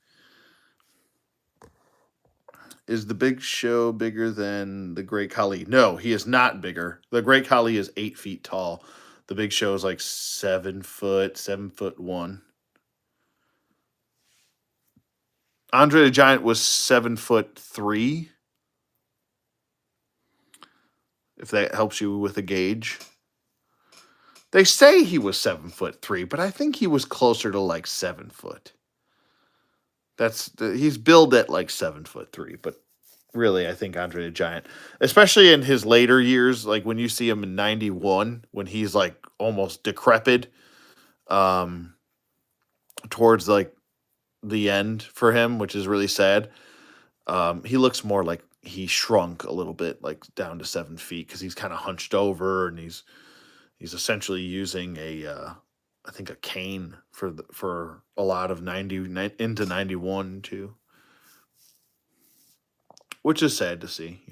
Is the Big Show bigger than the Great Khali? No, he is not bigger. The Great Khali is 8 feet tall. The Big Show is like 7 foot, 7'1". Andre the Giant was 7'3". If that helps you with a gauge. They say he was 7'3", but I think he was closer to like 7 foot. He's billed at like 7'3", but really I think Andre the Giant, especially in his later years, like when you see him in 91, when he's like almost decrepit, towards like the end for him, which is really sad. He looks more like he shrunk a little bit, like down to 7 feet, because he's kind of hunched over and he's essentially using I think a cane for a lot of 90 into 91 too, which is sad to see.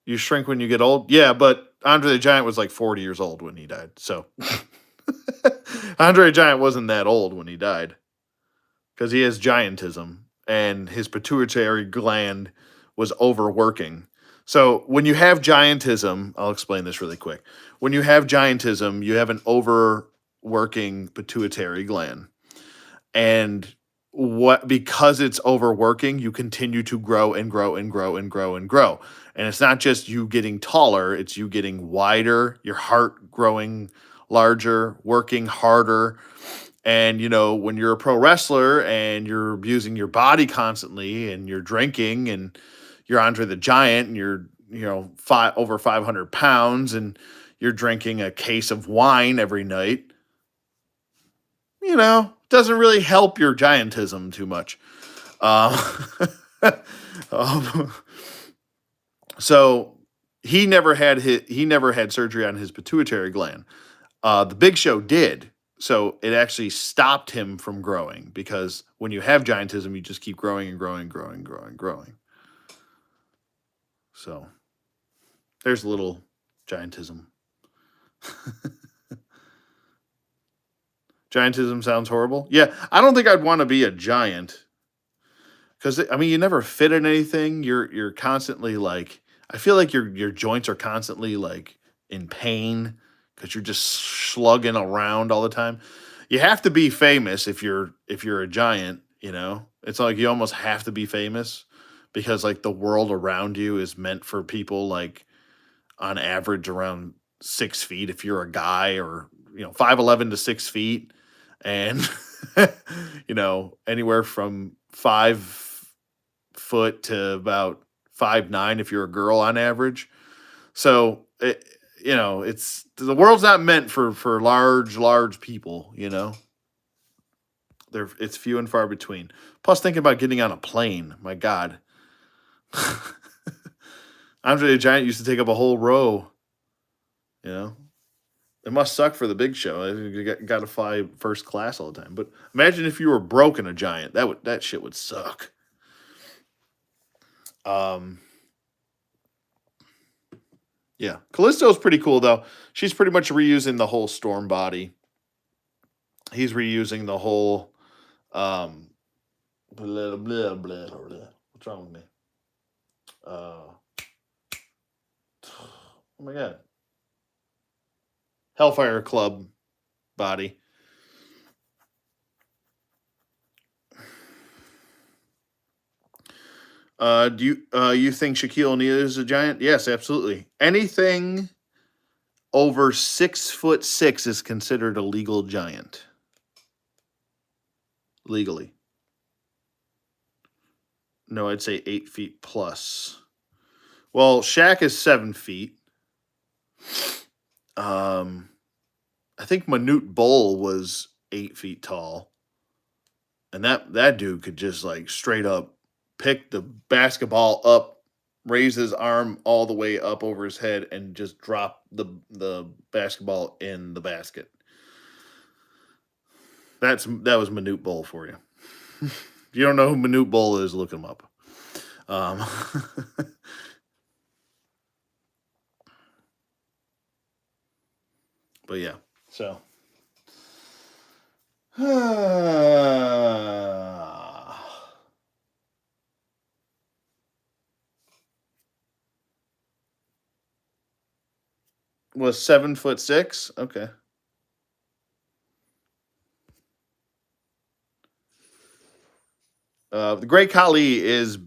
You shrink when you get old, yeah, but Andre the Giant was like 40 years old when he died, so Andre the Giant wasn't that old when he died because he has giantism and his pituitary gland was overworking. So when you have giantism, I'll explain this really quick. When you have giantism, you have an overworking pituitary gland. And because it's overworking, you continue to grow and grow and grow and grow and grow. And it's not just you getting taller, it's you getting wider, your heart growing larger, working harder. And, when you're a pro wrestler and you're abusing your body constantly and you're drinking and you're Andre the Giant and you're, over 500 pounds and you're drinking a case of wine every night, doesn't really help your giantism too much. Um, so he never had surgery on his pituitary gland. The Big Show did. So it actually stopped him from growing because when you have giantism, you just keep growing and growing, growing, growing, growing. So there's a little giantism. Giantism sounds horrible. Yeah, I don't think I'd want to be a giant because you never fit in anything. You're constantly like, I feel like your joints are constantly like in pain because you're just slugging around all the time. You have to be famous if you're a giant. It's like you almost have to be famous because like the world around you is meant for people like on average around 6 feet if you're a guy, or 5'11" to 6 feet, and anywhere from 5 foot to about 5'9" if you're a girl on average. So it's the world's not meant for large people. It's few and far between. Plus, thinking about getting on a plane, my God. Andre the Giant used to take up a whole row. It must suck for the Big Show. You got to fly first class all the time. But imagine if you were broke in a giant. That shit would suck. Yeah, Callisto's pretty cool though. She's pretty much reusing the whole Storm body. He's reusing the whole blah, blah, blah, blah. What's wrong with me? Oh my God. Hellfire Club body. Do you think Shaquille O'Neal is a giant? Yes, absolutely. Anything over 6'6" is considered a legal giant legally. No, I'd say 8 feet plus. Well, Shaq is 7 feet. Um, I think Manute Bol was 8 feet tall, and that dude could just like straight up pick the basketball up, raise his arm all the way up over his head, and just drop the basketball in the basket. That was Manute Bol for you. If you don't know who Manute Bol is, look him up. Um, but yeah, so was 7'6". Okay. The Great Khali is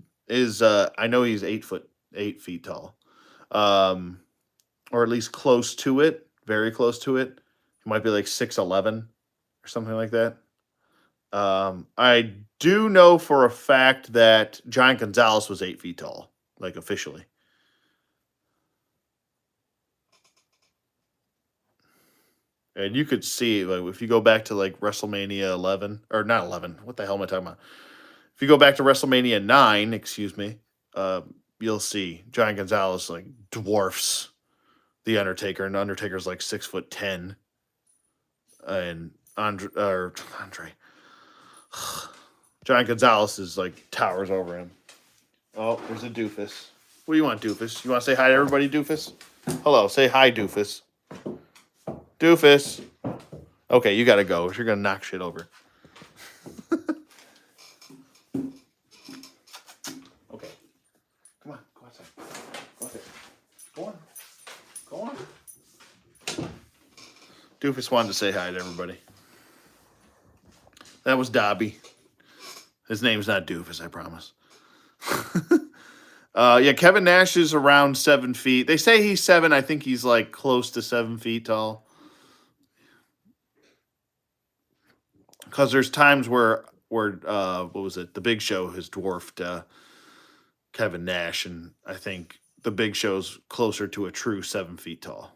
I know he's 8 feet tall, um, or at least close to it, very close to it. He might be like 6'11" or something like that. I do know for a fact that Giant Gonzalez was 8 feet tall, like officially. And you could see, like, if you go back to like WrestleMania 11, or not 11, what the hell am I talking about? If you go back to WrestleMania 9, excuse me, you'll see Giant Gonzalez like dwarfs the Undertaker, and Undertaker's like 6'10", and Andre Giant Gonzalez is like towers over him. Oh, there's a doofus. What do you want, doofus? You want to say hi to everybody, doofus? Hello, say hi, doofus. Doofus. Okay, you gotta go. You're gonna knock shit over. Okay, come on, go outside. Go outside. Go on. Go on. Doofus wanted to say hi to everybody. That was Dobby. His name's not Doofus, I promise. Yeah, Kevin Nash is around 7 feet. They say he's 7. I think he's like close to 7 feet tall. Because there's times where what was it? The Big Show has dwarfed Kevin Nash, and I think the Big Show's closer to a true 7 feet tall.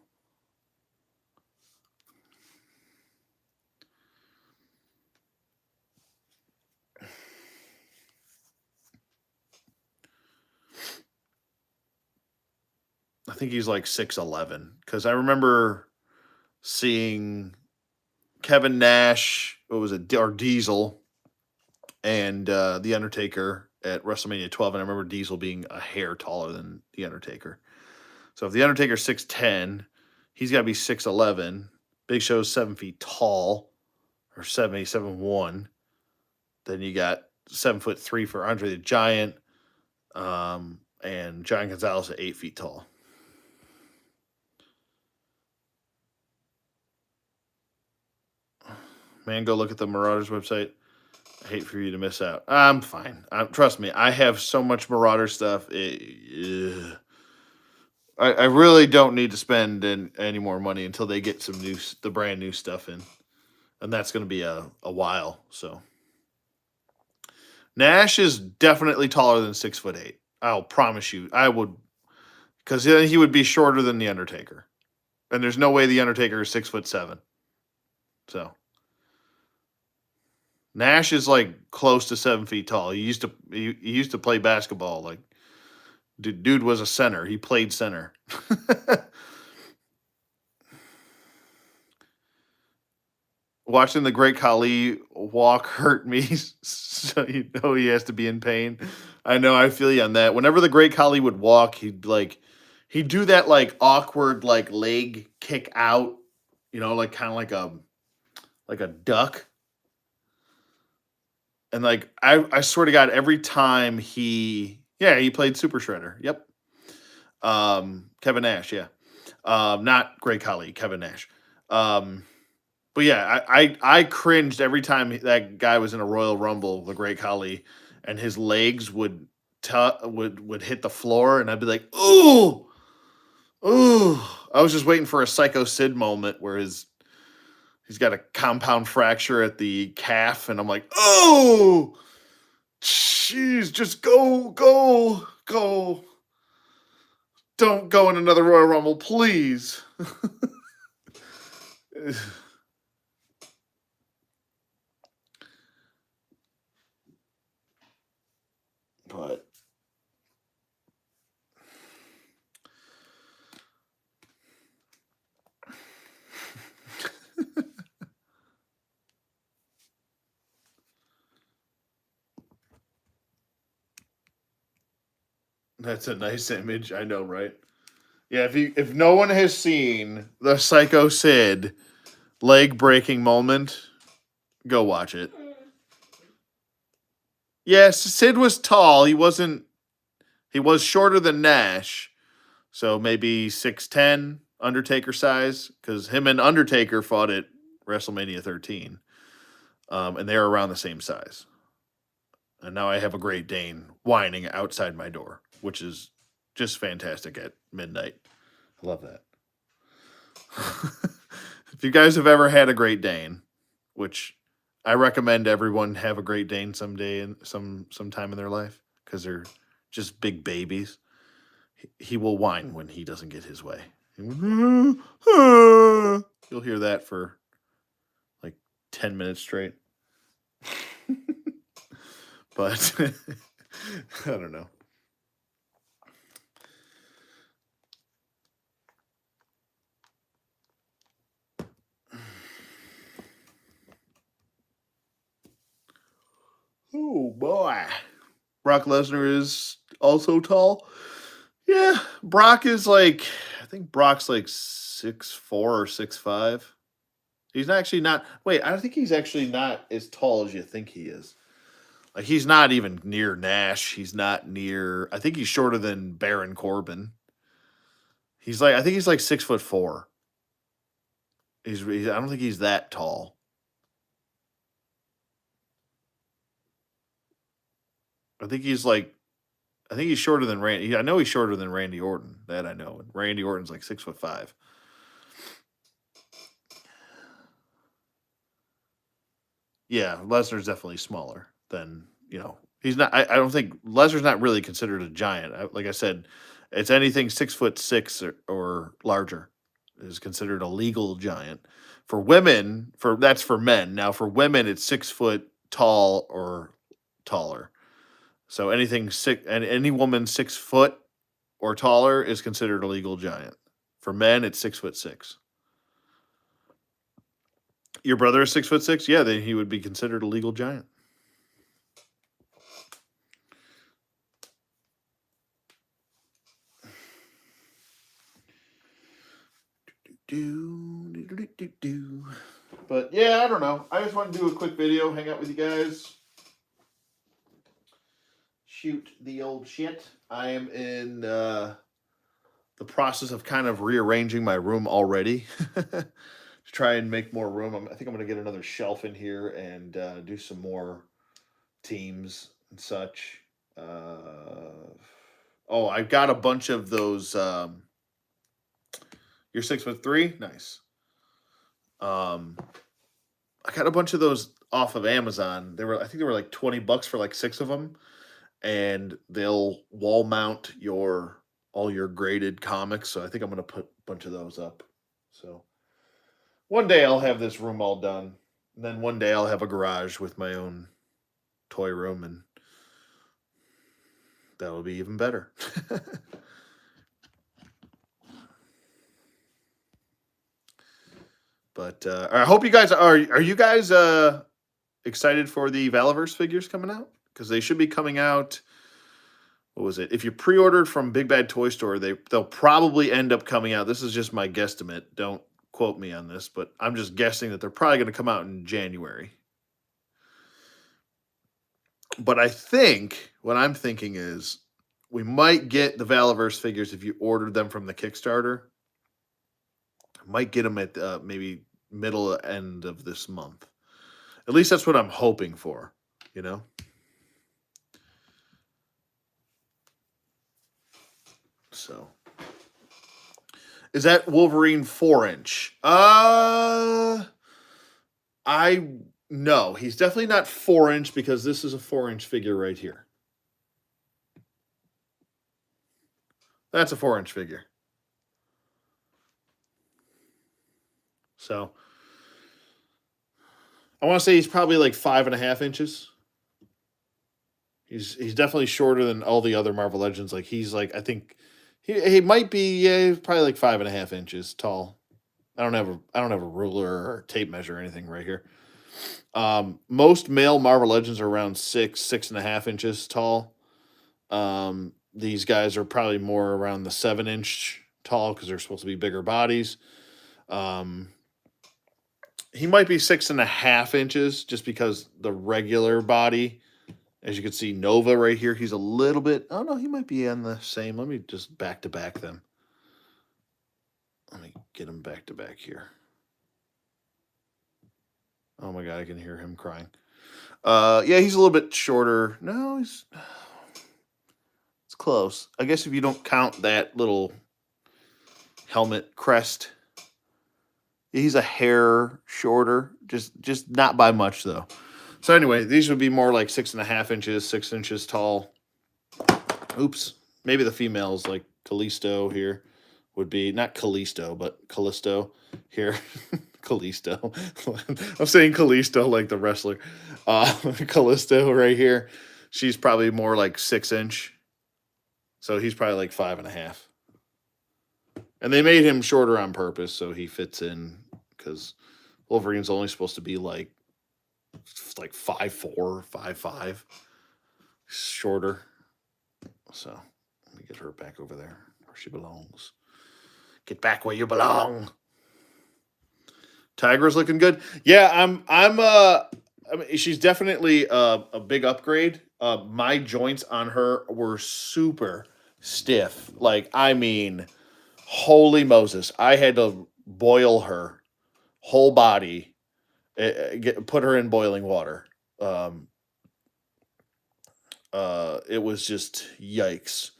I think he's like 6'11", because I remember seeing Kevin Nash, what was it, or Diesel, and The Undertaker at WrestleMania 12, and I remember Diesel being a hair taller than The Undertaker. So if The Undertaker's 6'10", he's got to be 6'11". Big Show's 7 feet tall, or 7'1". Then you got 7'3" for Andre the Giant, and Giant Gonzalez at 8 feet tall. Man, go look at the Marauders website. I hate for you to miss out. I'm fine. Trust me, I have so much Marauder stuff. I really don't need to spend any more money until they get the brand new stuff in, and that's going to be a while. So Nash is definitely taller than 6'8". I'll promise you. I would, because then he would be shorter than the Undertaker, and there's no way the Undertaker is 6'7". So Nash is like close to 7 feet tall. He used to play basketball. Like dude was a center. He played center. Watching the Great Khali walk hurt me, so you know he has to be in pain. I know. I feel you on that. Whenever the Great Khali would walk, he'd do that like awkward like leg kick out. Like kind of like a duck. And like I swear to God, every time he played Super Shredder. Yep. Kevin Nash, yeah. Not Great Khali, Kevin Nash. But yeah, I cringed every time that guy was in a Royal Rumble, the Great Khali, and his legs would would hit the floor, and I'd be like, "Ooh, ooh." I was just waiting for a Psycho Sid moment where he's got a compound fracture at the calf, and I'm like, "Oh, jeez, just go. Don't go in another Royal Rumble, please." But that's a nice image. I know, right? Yeah, if no one has seen the Psycho Sid leg breaking moment, go watch it. Yes, Sid was tall. He was shorter than Nash, so maybe 6'10", Undertaker size, because him and Undertaker fought at WrestleMania 13. And they're around the same size. And now I have a Great Dane whining outside my door, which is just fantastic at midnight. I love that. If you guys have ever had a Great Dane, which I recommend everyone have a Great Dane someday and sometime in their life, because they're just big babies. He will whine when he doesn't get his way. You'll hear that for like 10 minutes straight. But I don't know. Oh boy. Brock Lesnar is also tall. Yeah, Brock is like, I think Brock's like 6'4" or 6'5". He's actually not. Wait, I think he's actually not as tall as you think he is. Like he's not even near Nash. He's not near. I think he's shorter than Baron Corbin. I think he's like 6'4". I don't think he's that tall. I think he's like, I think he's shorter than Randy. I know he's shorter than Randy Orton. That I know. Randy Orton's like 6'5". Yeah, Lesnar's definitely smaller than, he's not. I don't think Lesnar's not really considered a giant. Like I said, it's anything 6'6" or larger is considered a legal giant. For women, that's for men. Now for women, it's 6 foot tall or taller. So anything six and any woman 6 foot or taller is considered a legal giant. For men, it's 6'6". Your brother is 6'6"? Yeah, then he would be considered a legal giant. But yeah, I don't know. I just want to do a quick video, hang out with you guys, shoot the old shit. I am in the process of kind of rearranging my room already to try and make more room. I think I'm going to get another shelf in here and do some more teams and such. Oh, I've got a bunch of those. You're 6'3", nice. I got a bunch of those off of Amazon. I think they were like $20 for like 6 of them, and they'll wall mount all your graded comics. So I think I'm gonna put a bunch of those up. So one day I'll have this room all done, and then one day I'll have a garage with my own toy room, and that'll be even better. But I hope you guys are. Are you guys excited for the Valaverse figures coming out? Because they should be coming out. What was it? If you pre-ordered from Big Bad Toy Store, they'll probably end up coming out. This is just my guesstimate. Don't quote me on this, but I'm just guessing that they're probably going to come out in January. But I think what I'm thinking is we might get the Valaverse figures if you ordered them from the Kickstarter. Might get them at maybe middle end of this month. At least that's what I'm hoping for, you know? So is that Wolverine 4-inch? I no, he's definitely not 4-inch because this is a 4-inch figure right here. That's a 4-inch figure. So I want to say he's probably like 5.5 inches. He's definitely shorter than all the other Marvel Legends. Like he's like I think he might be probably like 5.5 inches tall. I don't have a ruler or tape measure or anything right here. Most male Marvel Legends are around 6.5 inches tall. These guys are probably more around the 7-inch tall because they're supposed to be bigger bodies. Um, he might be 6.5 inches just because the regular body, as you can see, Nova right here, he's a little bit. Oh no, he might be on the same. Let me just back to back them. Let me get him back to back here. Oh my god, I can hear him crying. Yeah, he's a little bit shorter. No, it's close. I guess if you don't count that little helmet crest, he's a hair shorter. Just not by much though. So anyway, these would be more like 6.5 inches, 6 inches tall. Oops. Maybe the females like Callisto here would be not Callisto, but Callisto here. Callisto. I'm saying Callisto like the wrestler. Callisto right here. She's probably more like 6 inch. So he's probably like 5.5. And they made him shorter on purpose so he fits in because Wolverine's only supposed to be like 5'4", 5'5", shorter. So let me get her back over there where she belongs. Get back where you belong. Tigra's looking good. Yeah, I mean, she's definitely a big upgrade. My joints on her were super stiff. Like, I mean, holy Moses. I had to boil her whole body, put her in boiling water. It was just yikes.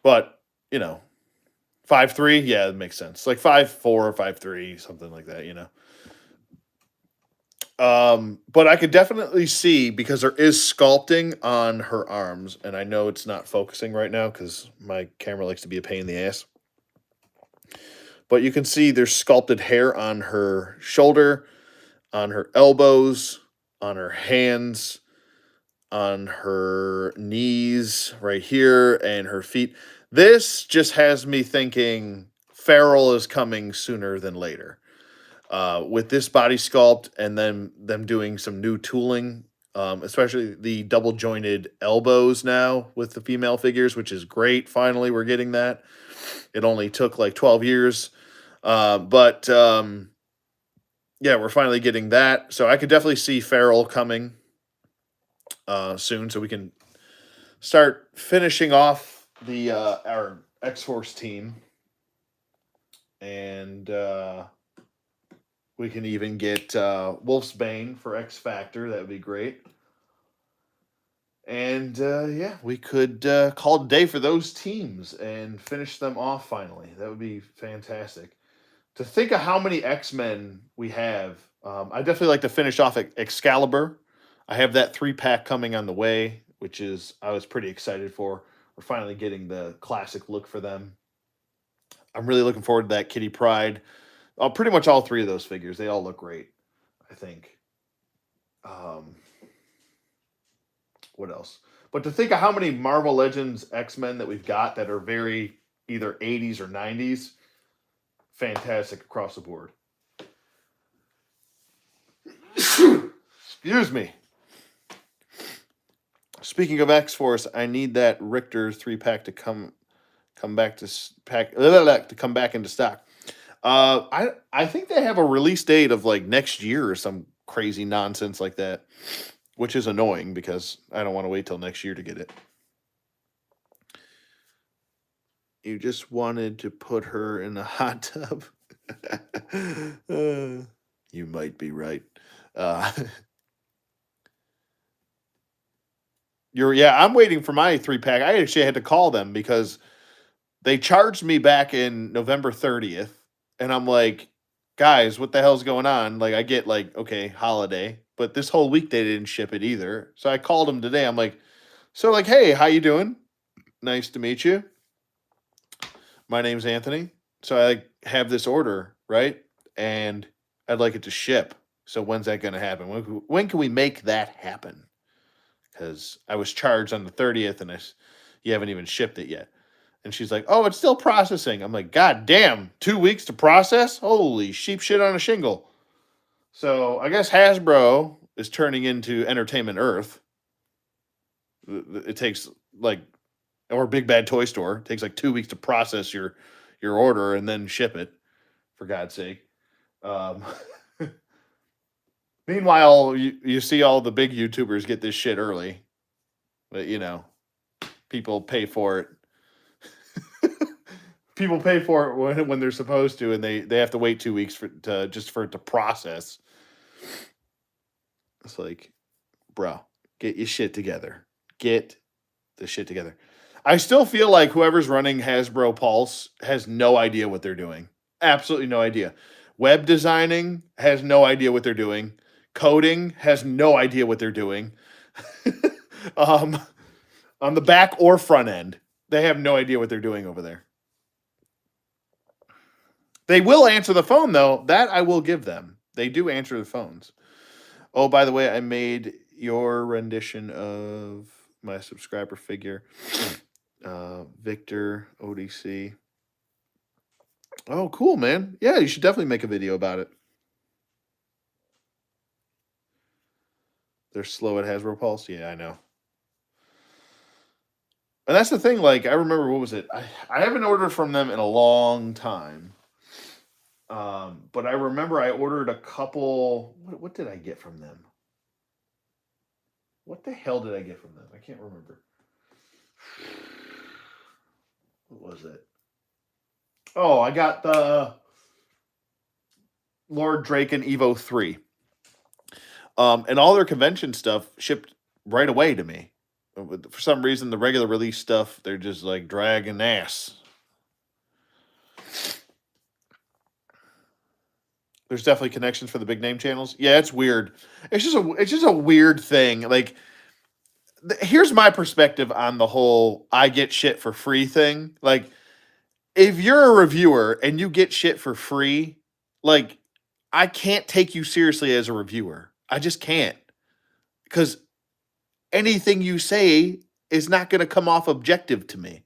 But, 5'3", yeah, it makes sense. Like 5'4", 5'3", something like that. But I could definitely see because there is sculpting on her arms, and I know it's not focusing right now because my camera likes to be a pain in the ass. But you can see there's sculpted hair on her shoulder, on her elbows, on her hands, on her knees right here, and her feet. This just has me thinking Farrell is coming sooner than later. With this body sculpt and then them doing some new tooling, especially the double jointed elbows now with the female figures, which is great. Finally, we're getting that. It only took like 12 years. But yeah, we're finally getting that. So I could definitely see Farrell coming soon so we can start finishing off the our X-Force team. And we can even get Wolf's Bane for X Factor. That would be great. And yeah, we could call it a day for those teams and finish them off finally. That would be fantastic. To think of how many X-Men we have, I definitely like to finish off Excalibur. I have that 3-pack coming on the way, which is I was pretty excited for. We're finally getting the classic look for them. I'm really looking forward to that Kitty Pryde. Pretty much all three of those figures. They all look great, I think. Um, what else? But to think of how many Marvel Legends X-Men that we've got that are very either 80s or 90s, fantastic across the board. Excuse me. Speaking of X-Force, I need that Richter 3-pack to come back to come back into stock. I think they have a release date of like next year or some crazy nonsense like that, which is annoying because I don't want to wait till next year to get it. You just wanted to put her in a hot tub. You might be right. I'm waiting for my 3-pack. I actually had to call them because They charged me back in November 30th, and I'm like, "Guys, what the hell's going on?" Like, I get, like, okay, holiday, but this whole week they didn't ship it either. So I called them today. I'm like, "So, like, hey, how you doing? Nice to meet you. My name's Anthony. So I, like, have this order, right? And I'd like it to ship. So when's that gonna happen? When can we make that happen? Because I was charged on the 30th, and you haven't even shipped it yet." And she's like, "Oh, it's still processing." I'm like, "God damn, 2 weeks to process? Holy sheep shit on a shingle." So I guess Hasbro is turning into Entertainment Earth. It takes like, or Big Bad Toy Store. It takes like 2 weeks to process your order and then ship it. For God's sake. Um, Meanwhile, you see all the big YouTubers get this shit early, but people pay for it. People pay for it when they're supposed to, and they have to wait 2 weeks for it to process. It's like, bro, get your shit together. Get the shit together. I still feel like whoever's running Hasbro Pulse has no idea what they're doing. Absolutely no idea. Web designing has no idea what they're doing. Coding has no idea what they're doing. um, on the back or front end, they have no idea what they're doing over there. They will answer the phone, though. That I will give them. They do answer the phones. Oh, by the way, I made your rendition of my subscriber figure, Victor ODC. Oh, cool, man. Yeah, you should definitely make a video about it. They're slow at Hasbro Pulse. Yeah, I know. And that's the thing. Like, I remember, what was it? I haven't ordered from them in a long time. But I remember I ordered a couple. What did I get from them? What the hell did I get from them? I can't remember. What was it? Oh, I got the Lord Drake and Evo 3. And all their convention stuff shipped right away to me. For some reason, the regular release stuff, they're just like dragging ass. There's definitely connections for the big name channels. Yeah, it's weird. It's just a weird thing. Like, here's my perspective on the whole I get shit for free thing. Like, if you're a reviewer and you get shit for free, like, I can't take you seriously as a reviewer. I just can't. Because anything you say is not going to come off objective to me.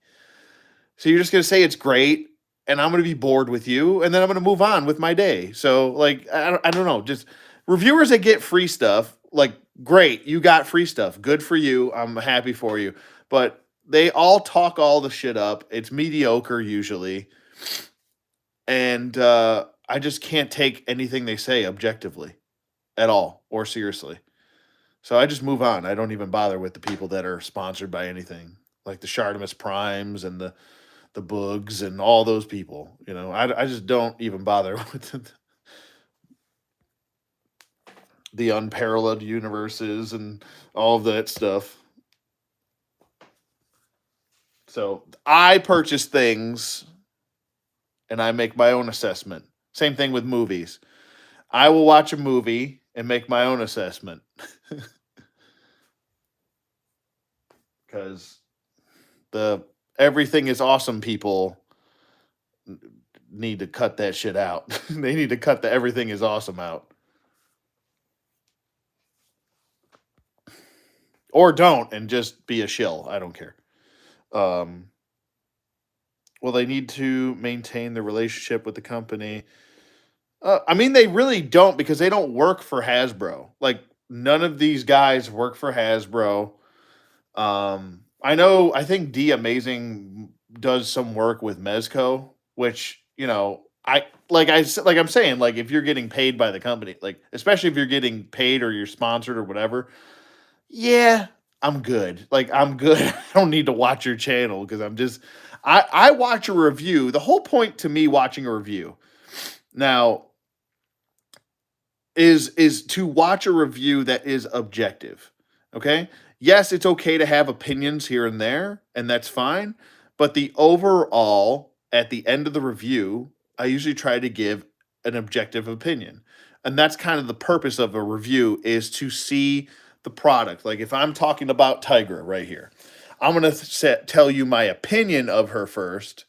So you're just going to say it's great, and I'm going to be bored with you, and then I'm going to move on with my day. So, like, I don't know. Just reviewers that get free stuff, like, great, you got free stuff. Good for you. I'm happy for you. But they all talk all the shit up. It's mediocre usually. And I just can't take anything they say objectively at all or seriously. So I just move on. I don't even bother with the people that are sponsored by anything, like the Shartimus Primes and the Boogs and all those people. I just don't even bother with the unparalleled universes and all of that stuff. So I purchase things and I make my own assessment. Same thing with movies. I will watch a movie and make my own assessment. Because the everything is awesome people need to cut that shit out. They need to cut the everything is awesome out. Or don't and just be a shill. I don't care. Um, well, they need to maintain the relationship with the company. I mean, they really don't, because they don't work for Hasbro. Like, none of these guys work for Hasbro. I think D Amazing does some work with Mezco, which, I'm saying, like, if you're getting paid by the company, like, especially if you're getting paid or you're sponsored or whatever, yeah, I'm good. Like, I'm good. I don't need to watch your channel, because I watch a review. The whole point to me watching a review now is to watch a review that is objective. Okay? Yes, it's okay to have opinions here and there, and that's fine. But the overall, at the end of the review, I usually try to give an objective opinion. And that's kind of the purpose of a review is to see the product. Like if I'm talking about Tigra right here, I'm going to tell you my opinion of her first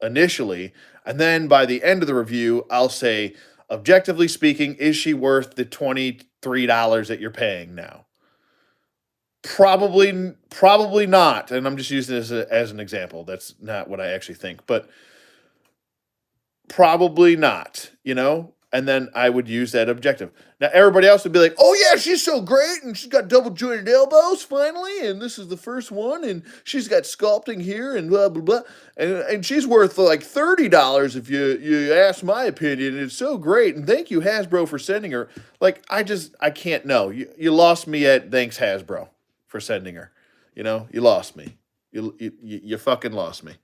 initially, and then by the end of the review, I'll say objectively speaking, is she worth the $23 that you're paying now? Probably not. And I'm just using this as an example. That's not what I actually think, but probably not, you know? And then I would use that objective. Now everybody else would be like, "Oh yeah, she's so great, and she's got double jointed elbows finally, and this is the first one, and she's got sculpting here, and blah blah blah, and she's worth like $30 if you ask my opinion. It's so great, and thank you Hasbro for sending her." Like I can't know. You lost me at thanks Hasbro for sending her. You know, you lost me. You fucking lost me.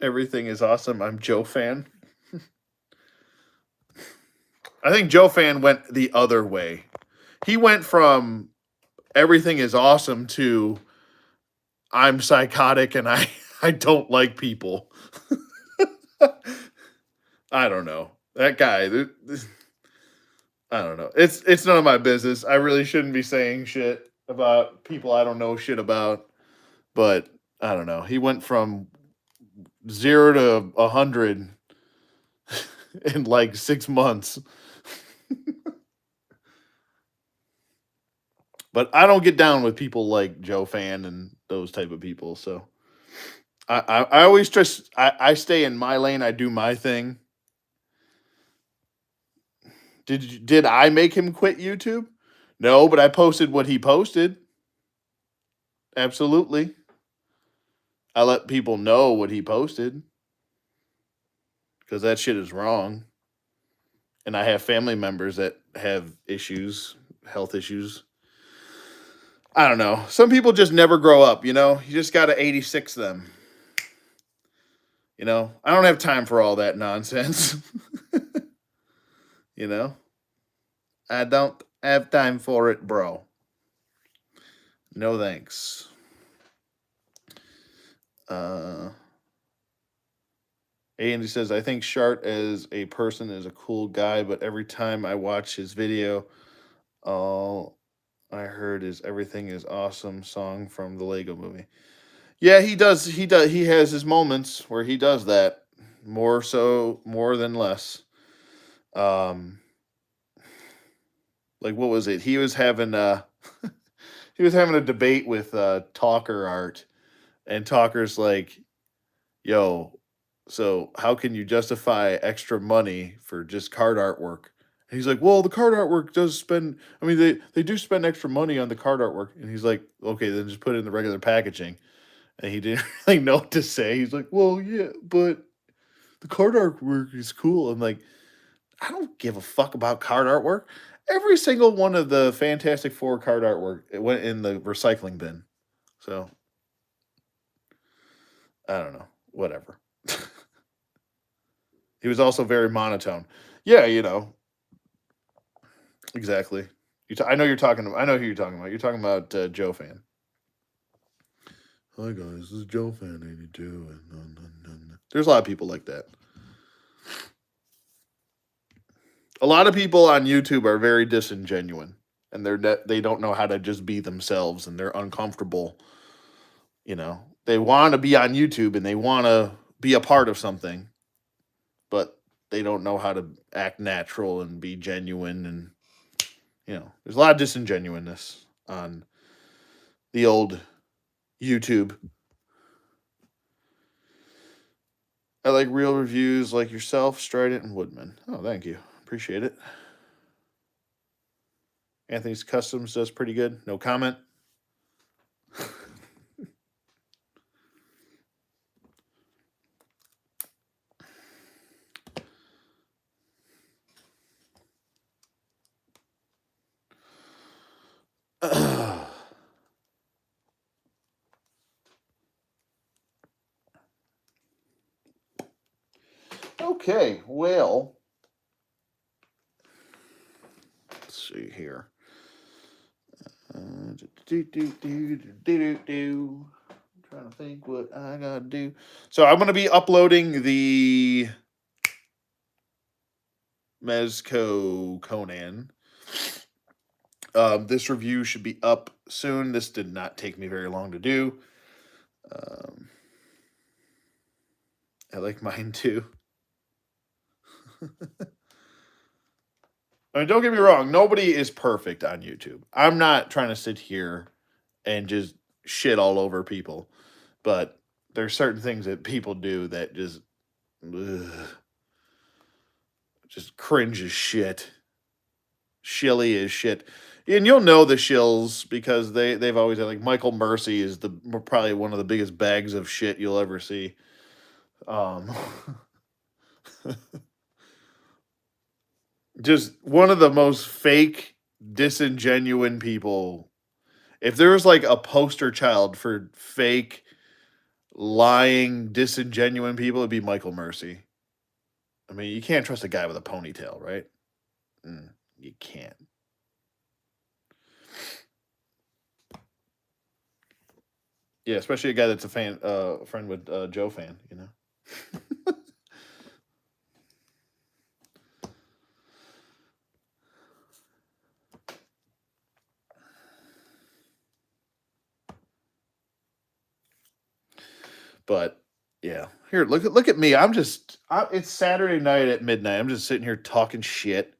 Everything is awesome. I'm Joe fan. I think Joe fan went the other way. He went from everything is awesome to I'm psychotic and I don't like people. I don't know. That guy, I don't know. It's none of my business. I really shouldn't be saying shit about people I don't know shit about, but I don't know. He went from 0 to 100 in like 6 months. But I don't get down with people like Joe Fan and those type of people. So I always just I stay in my lane. I do my thing. Did I make him quit YouTube? No, but I posted what he posted. Absolutely. I let people know what he posted because that shit is wrong. And I have family members that have issues, health issues. I don't know. Some people just never grow up, you know? You just got to 86 them. You know, I don't have time for all that nonsense. You know, I don't have time for it, bro. No thanks. Andy says, I think Shart as a person is a cool guy, but every time I watch his video, all I heard is everything is awesome song from the Lego movie. Yeah, he does. He does. He has his moments where he does that more than less. Um, like what was it? He was having he was having a debate with Talker Art, and Talker's like, "Yo, so how can you justify extra money for just card artwork?" And he's like, "Well, the card artwork does spend. I mean, they do spend extra money on the card artwork." And he's like, "Okay, then just put it in the regular packaging." And he didn't really know what to say. He's like, "Well, yeah, but the card artwork is cool." I'm like, I don't give a fuck about card artwork. Every single one of the Fantastic Four card artwork it went in the recycling bin. So I don't know. Whatever. He was also very monotone. Yeah, you know exactly. I know you're talking. I know who you're talking about. You're talking about Joe Fan. Hi guys, this is Joe Fan 82, and there's a lot of people like that. A lot of people on YouTube are very disingenuous, and they don't know how to just be themselves, and they're uncomfortable. You know, they want to be on YouTube and they want to be a part of something, but they don't know how to act natural and be genuine. And there's a lot of disingenuousness on the old YouTube. I like real reviews like yourself, Strident, and Woodman. Oh, thank you. Appreciate it. Anthony's Customs does pretty good. No comment. Okay, well, see here. Do. Trying to think what I gotta do. So I'm gonna be uploading the Mezco Conan. This review should be up soon. This did not take me very long to do. I like mine too. I mean, don't get me wrong. Nobody is perfect on YouTube. I'm not trying to sit here and just shit all over people, but there's certain things that people do that just cringe as shit, shilly as shit. And you'll know the shills because they've always had, like, Michael Mercy is probably one of the biggest bags of shit you'll ever see. Just one of the most fake, disingenuine people. If there was like a poster child for fake, lying, disingenuine people, it'd be Michael Mercy. I mean, you can't trust a guy with a ponytail, right? You can't. Yeah, especially a guy that's a friend with Joe Fan, you know. But yeah, here, look at me. It's Saturday night at midnight. I'm just sitting here talking shit,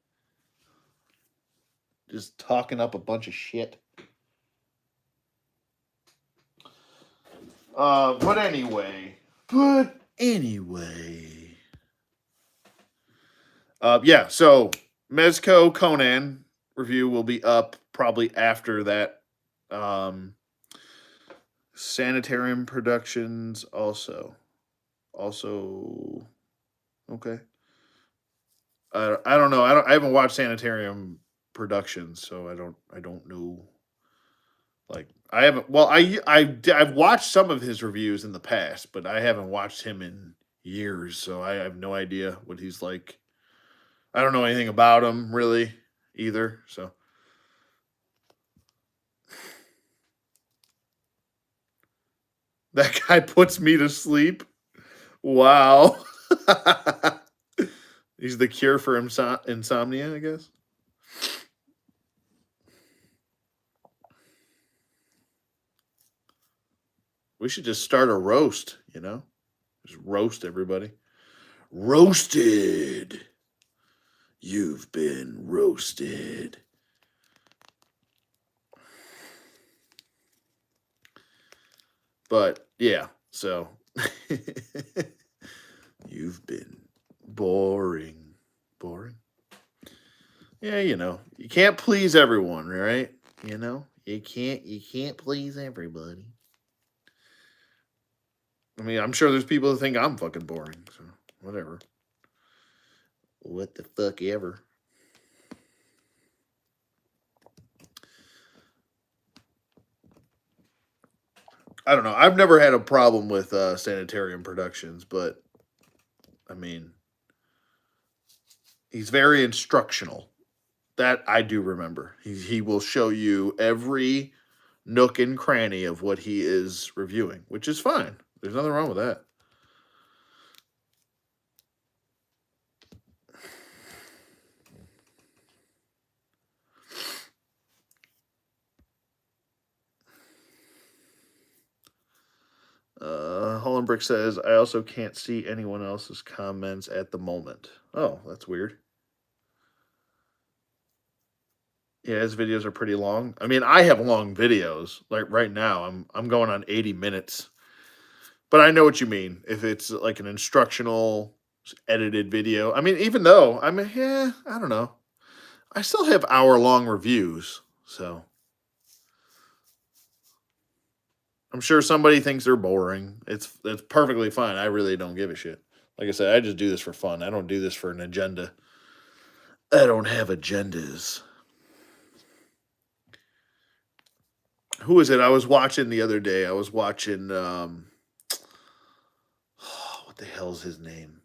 just talking up a bunch of shit. But anyway. Yeah. So Mezco Conan review will be up probably after that. Sanitarium Productions also okay. I don't know. I haven't watched Sanitarium Productions, so I don't know. Like, I haven't. Well, I've watched some of his reviews in the past, but I haven't watched him in years, so I have no idea what he's like. I don't know anything about him really either. So that guy puts me to sleep. Wow. He's the cure for insomnia, I guess. We should just start a roast, you know? Just roast everybody. Roasted. You've been roasted. But yeah, so you've been boring. Boring? Yeah, you know. You can't please everyone, right? You know? You can't please everybody. I mean, I'm sure there's people that think I'm fucking boring, so whatever. What the fuck ever. I don't know. I've never had a problem with Sanitarium Productions, but I mean, he's very instructional. That I do remember. He will show you every nook and cranny of what he is reviewing, which is fine. There's nothing wrong with that. Hollenbrick says, I also can't see anyone else's comments at the moment. Oh, that's weird. Yeah, his videos are pretty long. I mean, I have long videos. Like right now, I'm going on 80 minutes. But I know what you mean. If it's like an instructional edited video. I mean, even though yeah, I don't know. I still have hour-long reviews, so I'm sure somebody thinks they're boring. It's perfectly fine. I really don't give a shit. Like I said, I just do this for fun. I don't do this for an agenda. I don't have agendas. Who is it? I was watching the other day. I was watching what the hell's his name?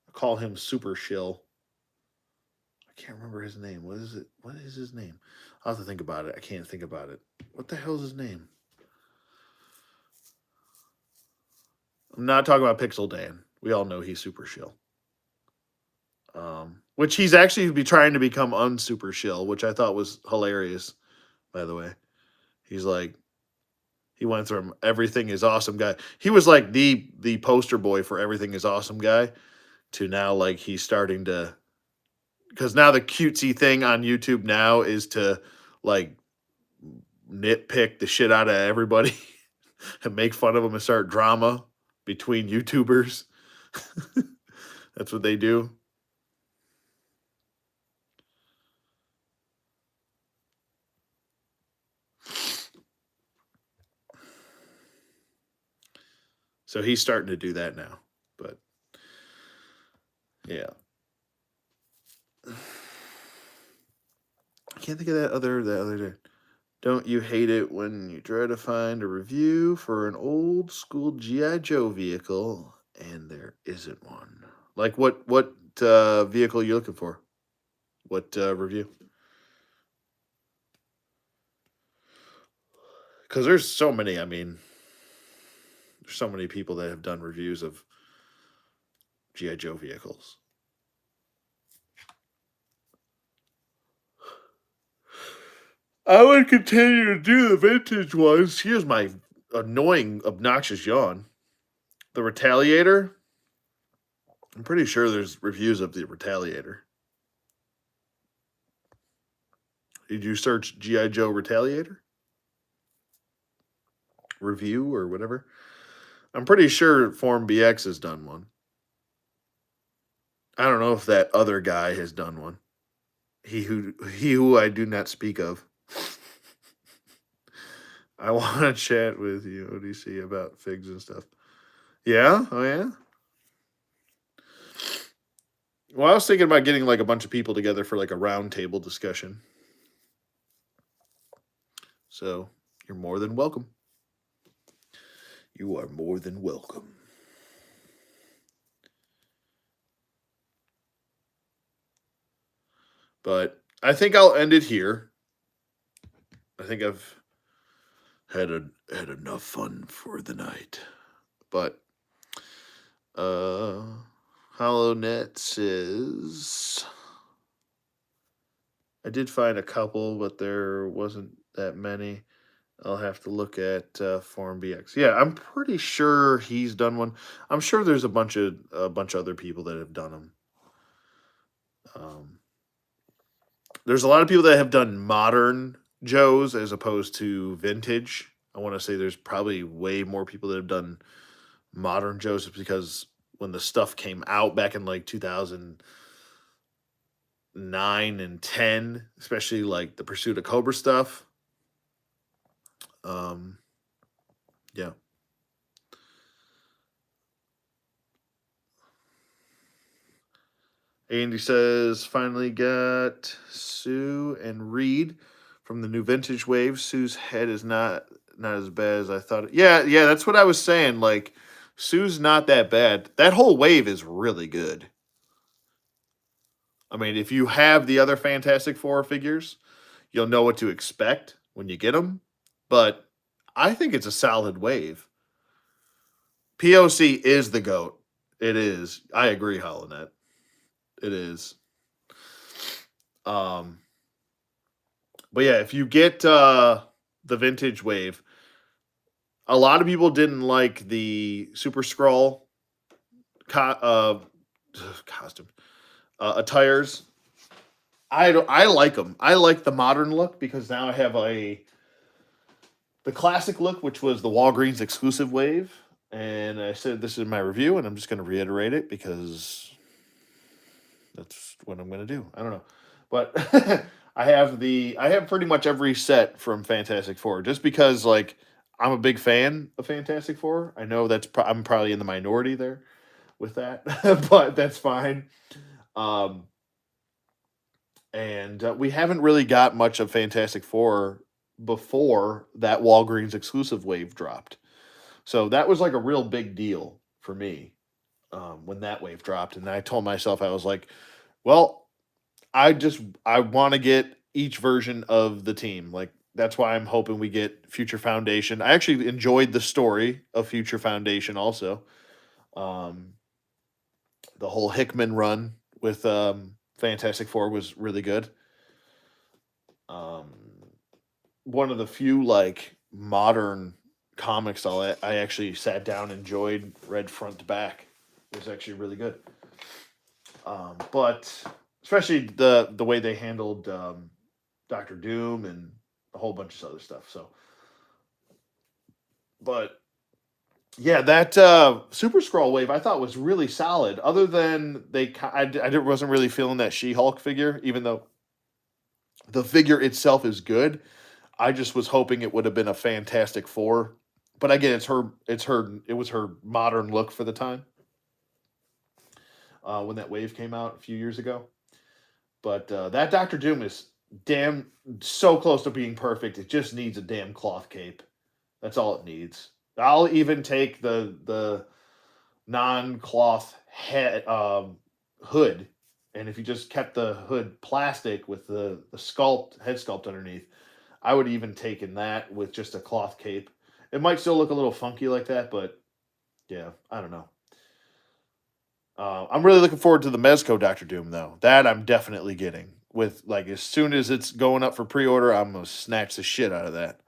I call him Super Shill. can't remember his name. What is it? What is his name? I'll have to think about it. I can't think about it. What the hell is his name? I'm not talking about Pixel Dan. We all know he's super shill. Which he's actually be trying to become unsuper shill, which I thought was hilarious. By the way, he's like he went from everything is awesome guy. He was like the poster boy for everything is awesome guy to now like he's starting to because now the cutesy thing on YouTube now is to like nitpick the shit out of everybody and make fun of them and start drama between YouTubers. That's what they do. So he's starting to do that now. But yeah. I can't think of that other day. Don't you hate it when you try to find a review for an old school GI Joe vehicle and there isn't one? Like what vehicle you looking for? What review? Because there's so many. I mean, there's so many people that have done reviews of GI Joe vehicles. I would continue to do the vintage ones. Here's my annoying, obnoxious yawn. The Retaliator. I'm pretty sure there's reviews of the Retaliator. Did you search GI Joe Retaliator review or whatever? I'm pretty sure Form BX has done one. I don't know if that other guy has done one. He who I do not speak of. I want to chat with you, ODC, about figs and stuff. Yeah? Oh, yeah? Well, I was thinking about getting like a bunch of people together for like a round table discussion. So you're more than welcome. You are more than welcome. But I think I'll end it here. I think I've had enough fun for the night. But HollowNet says I did find a couple, but there wasn't that many. I'll have to look at Form BX. Yeah, I'm pretty sure he's done one. I'm sure there's a bunch of other people that have done them. There's a lot of people that have done modern Joes as opposed to vintage. I want to say there's probably way more people that have done modern Joes because when the stuff came out back in like 2009 and 10, especially like the Pursuit of Cobra stuff. Yeah. Andy says, finally got Sue and Reed from the new vintage wave. Sue's head is not as bad as I thought. Yeah, that's what I was saying. Like, Sue's not that bad. That whole wave is really good. I mean, if you have the other Fantastic Four figures, you'll know what to expect when you get them. But I think it's a solid wave. POC is the GOAT. It is. I agree, HollowNet. It is. But yeah, if you get the vintage wave, a lot of people didn't like the Super Scroll costume attires. I like them. I like the modern look because now I have the classic look, which was the Walgreens exclusive wave. And I said this in my review, and I'm just going to reiterate it because that's what I'm going to do. I don't know, but I have pretty much every set from Fantastic Four just because like I'm a big fan of Fantastic Four. I know I'm probably in the minority there with that, but that's fine. And we haven't really got much of Fantastic Four before that Walgreens exclusive wave dropped. So that was like a real big deal for me when that wave dropped. And I told myself, I was like, well, I want to get each version of the team. Like that's why I'm hoping we get Future Foundation. I actually enjoyed the story of Future Foundation also. Um, the whole Hickman run with Fantastic Four was really good. Um, one of the few like modern comics I actually sat down, enjoyed, read front to back. It was actually really good. But especially the way they handled Doctor Doom and a whole bunch of other stuff. So, but yeah, that Super Scroll wave I thought was really solid. Other than I wasn't really feeling that She Hulk figure, even though the figure itself is good. I just was hoping it would have been a Fantastic Four. But again, it was her modern look for the time when that wave came out a few years ago. But that Doctor Doom is damn so close to being perfect. It just needs a damn cloth cape. That's all it needs. I'll even take the non cloth head hood, and if you just kept the hood plastic with the sculpt head sculpt underneath, I would even take in that with just a cloth cape. It might still look a little funky like that, but yeah, I don't know. I'm really looking forward to the Mezco Doctor Doom though. That I'm definitely getting. With like as soon as it's going up for pre-order, I'm gonna snatch the shit out of that.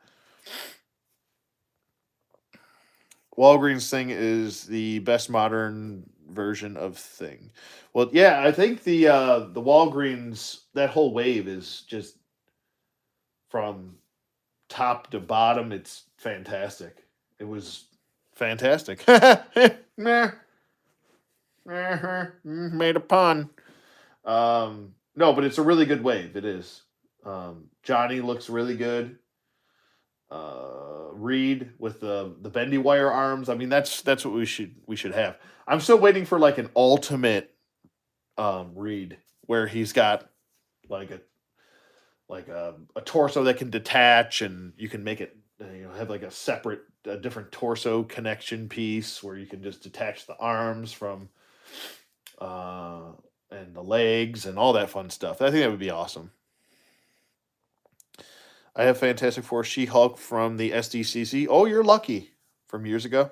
Walgreens Thing is the best modern version of Thing. Well, yeah, I think the Walgreens that whole wave is just from top to bottom. It's fantastic. It was fantastic. Nah, made a pun. No, but it's a really good wave. It is. Johnny looks really good. Reed with the bendy wire arms. I mean, that's what we should have. I'm still waiting for like an ultimate Reed where he's got like a torso that can detach and you can make it have like a separate a different torso connection piece where you can just detach the arms from uh and the legs and all that fun stuff. I think that would be awesome. I have Fantastic Four She Hulk from the SDCC. Oh, you're lucky from years ago.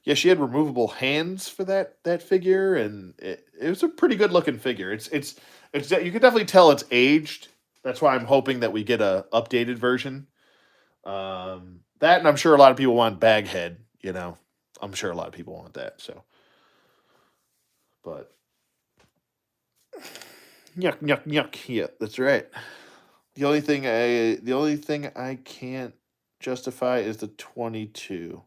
Yeah, she had removable hands for that figure, and it was a pretty good looking figure. It's you can definitely tell it's aged. That's why I'm hoping that we get a updated version. That, and I'm sure a lot of people want Baghead. You know, I'm sure a lot of people want that. So, but yuck, yuck, yuck. Yeah, that's right. The only thing I can't justify is the 22.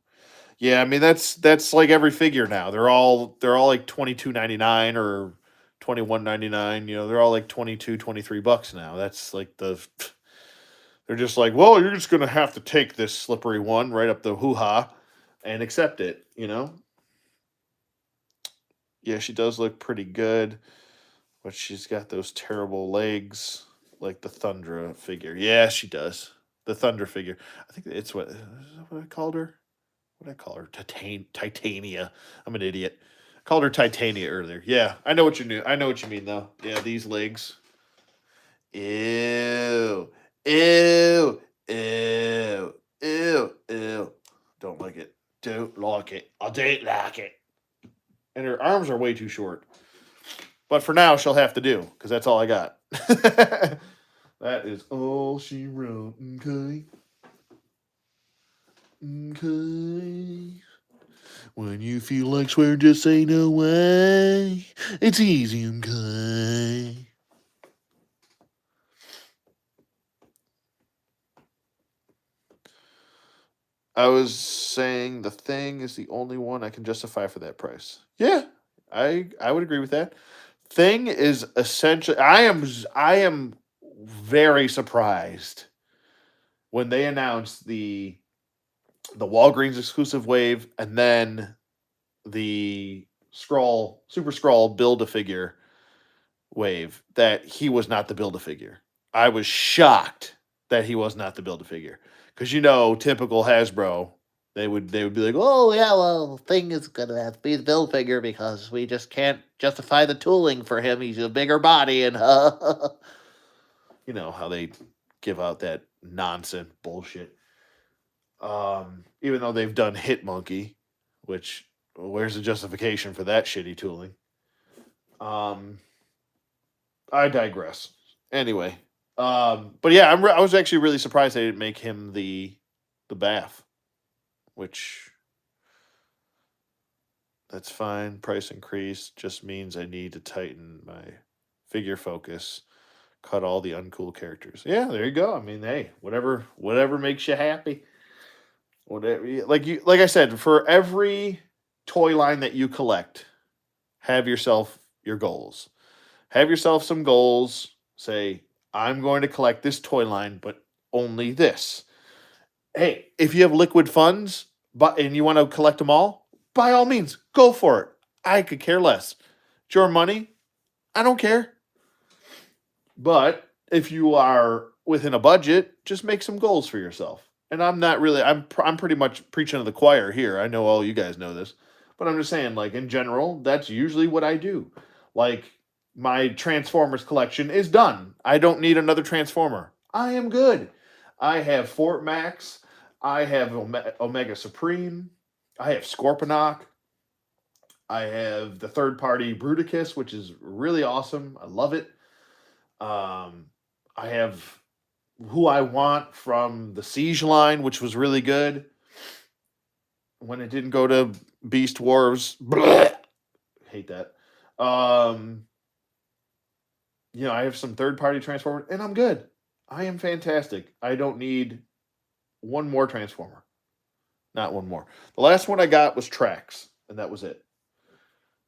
Yeah, I mean that's like every figure now. They're all like 22.99 or 21.99. You know, they're all like 22, 23 bucks now. That's like they're just like, well, you're just gonna have to take this slippery one right up the hoo ha and accept it. You know. Yeah, she does look pretty good, but she's got those terrible legs like the Thundra figure. Yeah, she does. The Thunder figure. I think it's what is that what I called her. What did I call her? Titania. I'm an idiot. I called her Titania earlier. Yeah, I know what you knew. I know what you mean though. Yeah, these legs. Ew. Ew. Ew. Ew. Ew. Don't like it. Don't like it. I don't like it. And her arms are way too short. But for now, she'll have to do because that's all I got. That is all she wrote. Okay. Okay. When you feel like swearing, just say no way. It's easy, okay? I was saying the Thing is the only one I can justify for that price. Yeah, I would agree with that. Thing is essentially I am very surprised when they announced the Walgreens exclusive wave and then the Scroll Super Scroll build a figure wave that he was not the build a figure. I was shocked that he was not the build a figure because typical Hasbro. They would be like, oh yeah, well, thing is gonna have to be the build figure because we just can't justify the tooling for him. He's a bigger body, and you know how they give out that nonsense bullshit. Even though they've done Hit Monkey, which where's the justification for that shitty tooling? Um, I digress. Anyway, but yeah, I was actually really surprised they didn't make him the Bath, which that's fine. Price increase just means I need to tighten my figure focus, cut all the uncool characters. Yeah, there you go. I mean, hey, whatever makes you happy. Whatever, like I said, for every toy line that you collect, have yourself your goals. Have yourself some goals. Say, I'm going to collect this toy line, but only this. Hey, if you have liquid funds, but and you want to collect them all, by all means, go for it. I could care less. It's your money. I don't care. But if you are within a budget, just make some goals for yourself. And I'm not really. I'm pretty much preaching to the choir here. I know all you guys know this, but I'm just saying, like in general, that's usually what I do. Like my Transformers collection is done. I don't need another Transformer. I am good. I have Fort Max. I have Omega Supreme. I have Scorponok. I have the third party Bruticus, which is really awesome. I love it. I have who I want from the Siege line, which was really good. When it didn't go to Beast Wars, bleh, hate that. Um, I have some third party Transformers, and I'm good. I am fantastic. I don't need one more Transformer. Not one more. The last one I got was Trax, and that was it.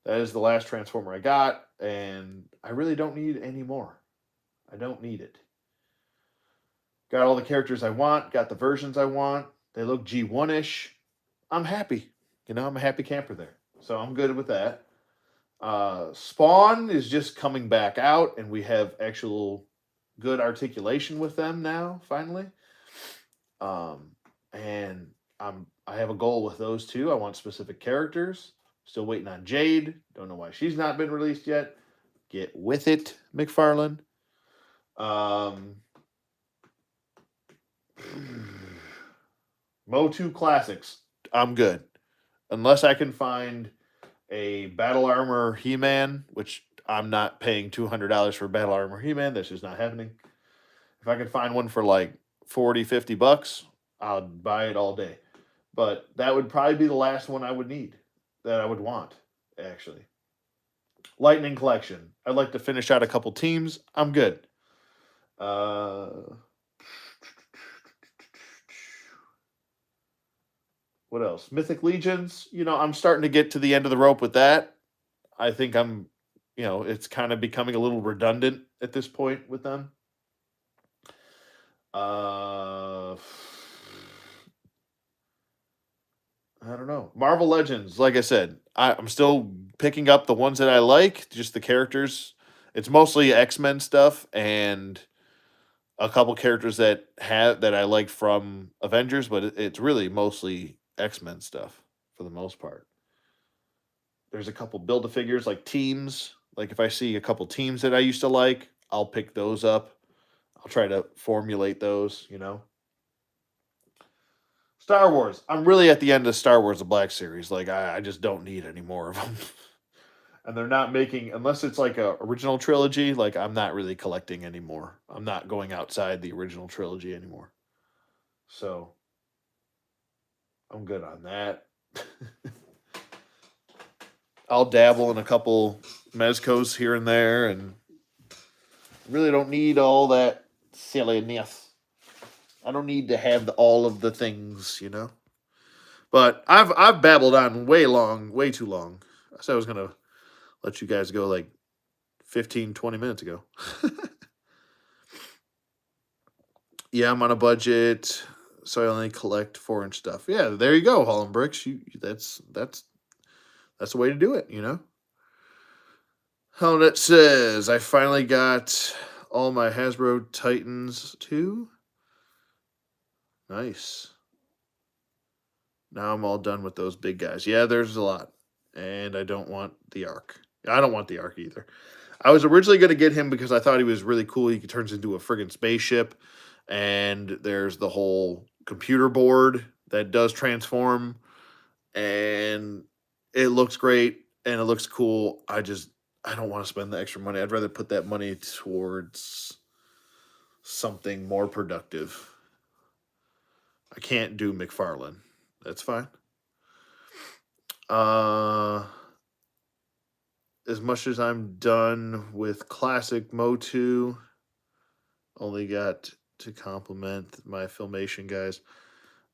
That is the last Transformer I got, and I really don't need any more. I don't need it. Got all the characters I want, got the versions I want. They look G1 ish. I'm happy. I'm a happy camper there. So I'm good with that. Spawn is just coming back out, and we have actual good articulation with them now, finally. And I have a goal with those two. I want specific characters. Still waiting on Jade. Don't know why she's not been released yet. Get with it, McFarlane. Motu Classics. I'm good. Unless I can find a Battle Armor He-Man, which I'm not paying $200 for Battle Armor He-Man. That's just not happening. If I can find one for like 40, $50, I'll buy it all day. But that would probably be the last one I would need, that I would want, actually. Lightning Collection. I'd like to finish out a couple teams. I'm good. What else? Mythic Legions. I'm starting to get to the end of the rope with that. I think it's kind of becoming a little redundant at this point with them. I don't know. Marvel Legends, like I said, I'm still picking up the ones that I like, just the characters. It's mostly X-Men stuff and a couple characters that I like from Avengers, but it's really mostly X-Men stuff for the most part. There's a couple Build-A-Figures like teams. Like if I see a couple teams that I used to like, I'll pick those up. I'll try to formulate those. Star Wars. I'm really at the end of Star Wars: The Black Series. Like I just don't need any more of them. And they're not making, unless it's like a original trilogy. Like I'm not really collecting anymore. I'm not going outside the original trilogy anymore. So I'm good on that. I'll dabble in a couple mezcos here and there, and really don't need all that silliness. I don't need to have all of the things. But I've babbled on way too long. I said I was gonna let you guys go like 15, 20 minutes ago. Yeah, I'm on a budget, so I only collect 4-inch stuff. Yeah, there you go, Holland Bricks. That's the way to do it. Holland says I finally got all my Hasbro Titans too. Nice. Now I'm all done with those big guys. Yeah, there's a lot. And I don't want the Ark. I don't want the Ark either. I was originally going to get him because I thought he was really cool. He turns into a friggin' spaceship. And there's the whole computer board that does transform. And it looks great and it looks cool. I don't want to spend the extra money. I'd rather put that money towards something more productive. I can't do McFarlane. That's fine. Uh, as much as I'm done with classic Motu, only got to compliment my filmation guys.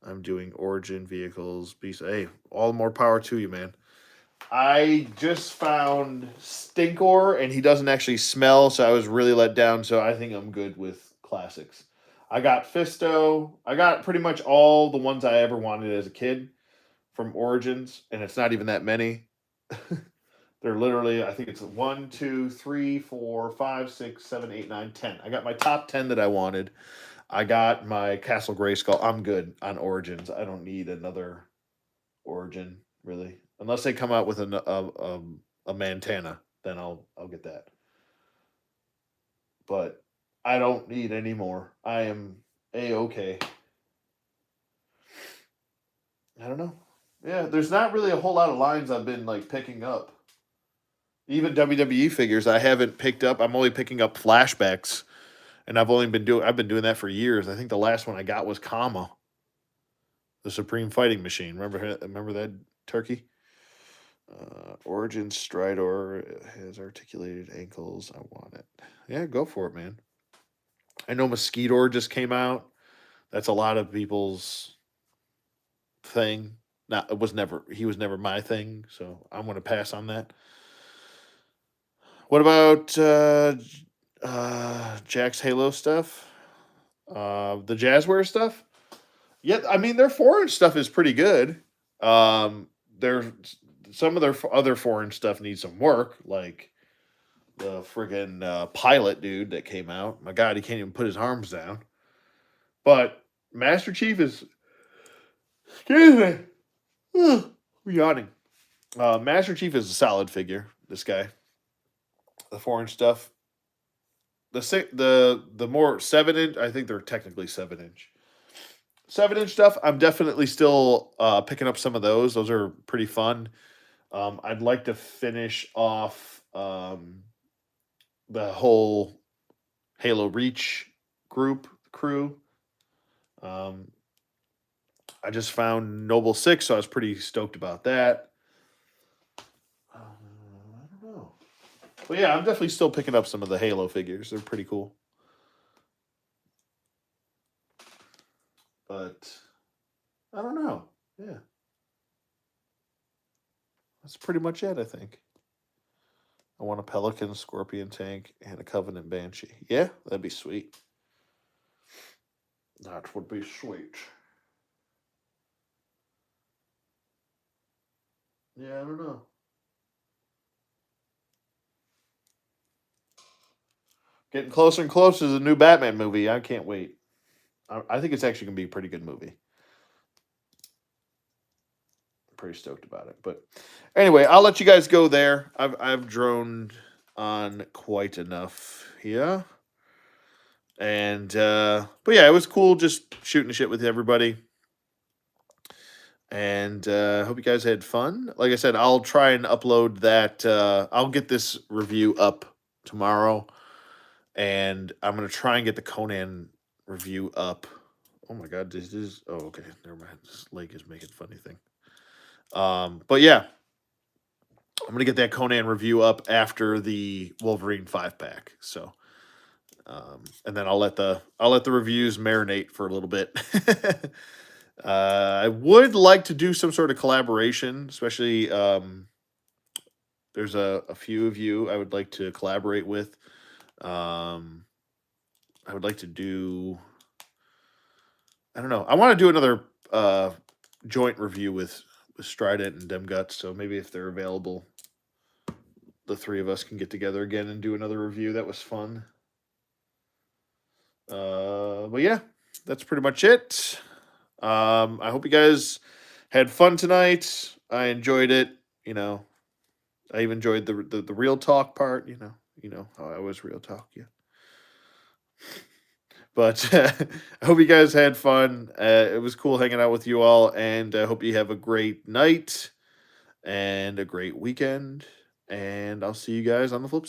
I'm doing Origin vehicles. Hey, all more power to you, man. I just found Stinkor, and he doesn't actually smell, so I was really let down. So I think I'm good with classics. I got Fisto. I got pretty much all the ones I ever wanted as a kid from Origins, and it's not even that many. They're literally, I think it's 1, 2, 3, 4, 5, 6, 7, 8, 9, 10. I got my top 10 that I wanted. I got my Castle Grayskull. I'm good on Origins. I don't need another Origin, really. Unless they come out with a Montana, then I'll get that. But I don't need any more. I am A-okay. I don't know. Yeah, there's not really a whole lot of lines I've been like picking up. Even WWE figures I haven't picked up. I'm only picking up flashbacks, and I've been doing that for years. I think the last one I got was Kama, the Supreme Fighting Machine. Remember that turkey? Origin Stridor has articulated ankles. I want it. Yeah, go for it, man. I know Mosquitor just came out. That's a lot of people's thing. Not it was never he was never my thing, so I'm gonna pass on that. What about Jack's Halo stuff? The Jazzware stuff? Yeah, I mean their foreign stuff is pretty good. Their some of their other foreign stuff needs some work, like the friggin' pilot dude that came out. My God, he can't even put his arms down. But Master Chief is, excuse me, I'm yawning. Master Chief is a solid figure. This guy, the foreign stuff, the more 7 inch. I think they're technically 7 inch. 7 inch stuff. I'm definitely still picking up some of those. Those are pretty fun. I'd like to finish off the whole Halo Reach crew. Um, I just found Noble 6, so I was pretty stoked about that. I don't know. But yeah, I'm definitely still picking up some of the Halo figures. They're pretty cool. But I don't know. Yeah. That's pretty much it, I think. I want a Pelican, Scorpion tank, and a Covenant Banshee. Yeah, that'd be sweet. That would be sweet. Yeah, I don't know. Getting closer and closer to the new Batman movie. I can't wait. I think it's actually going to be a pretty good movie. I'm pretty stoked about it. But anyway, I'll let you guys go there. I've droned on quite enough here. And but yeah, it was cool just shooting the shit with everybody. And hope you guys had fun. Like I said, I'll try and upload that. I'll get this review up tomorrow, and I'm gonna try and get the Conan review up. Oh my God, this is. Oh, okay, never mind. This lake is making funny thing. But yeah, I'm gonna get that Conan review up after the Wolverine 5-pack. So, and then I'll let the reviews marinate for a little bit. I would like to do some sort of collaboration, especially there's a few of you I would like to collaborate with. I would like to do. I don't know. I want to do another joint review with Strident and Demguts. So maybe if they're available, the three of us can get together again and do another review. That was fun. But yeah, that's pretty much it. I hope you guys Had fun tonight. I enjoyed it. You know, I even enjoyed the real talk part. You know how I always real talk you. But I hope you guys had fun. It was cool hanging out with you all, and I hope you have a great night and a great weekend. And I'll see you guys on the flip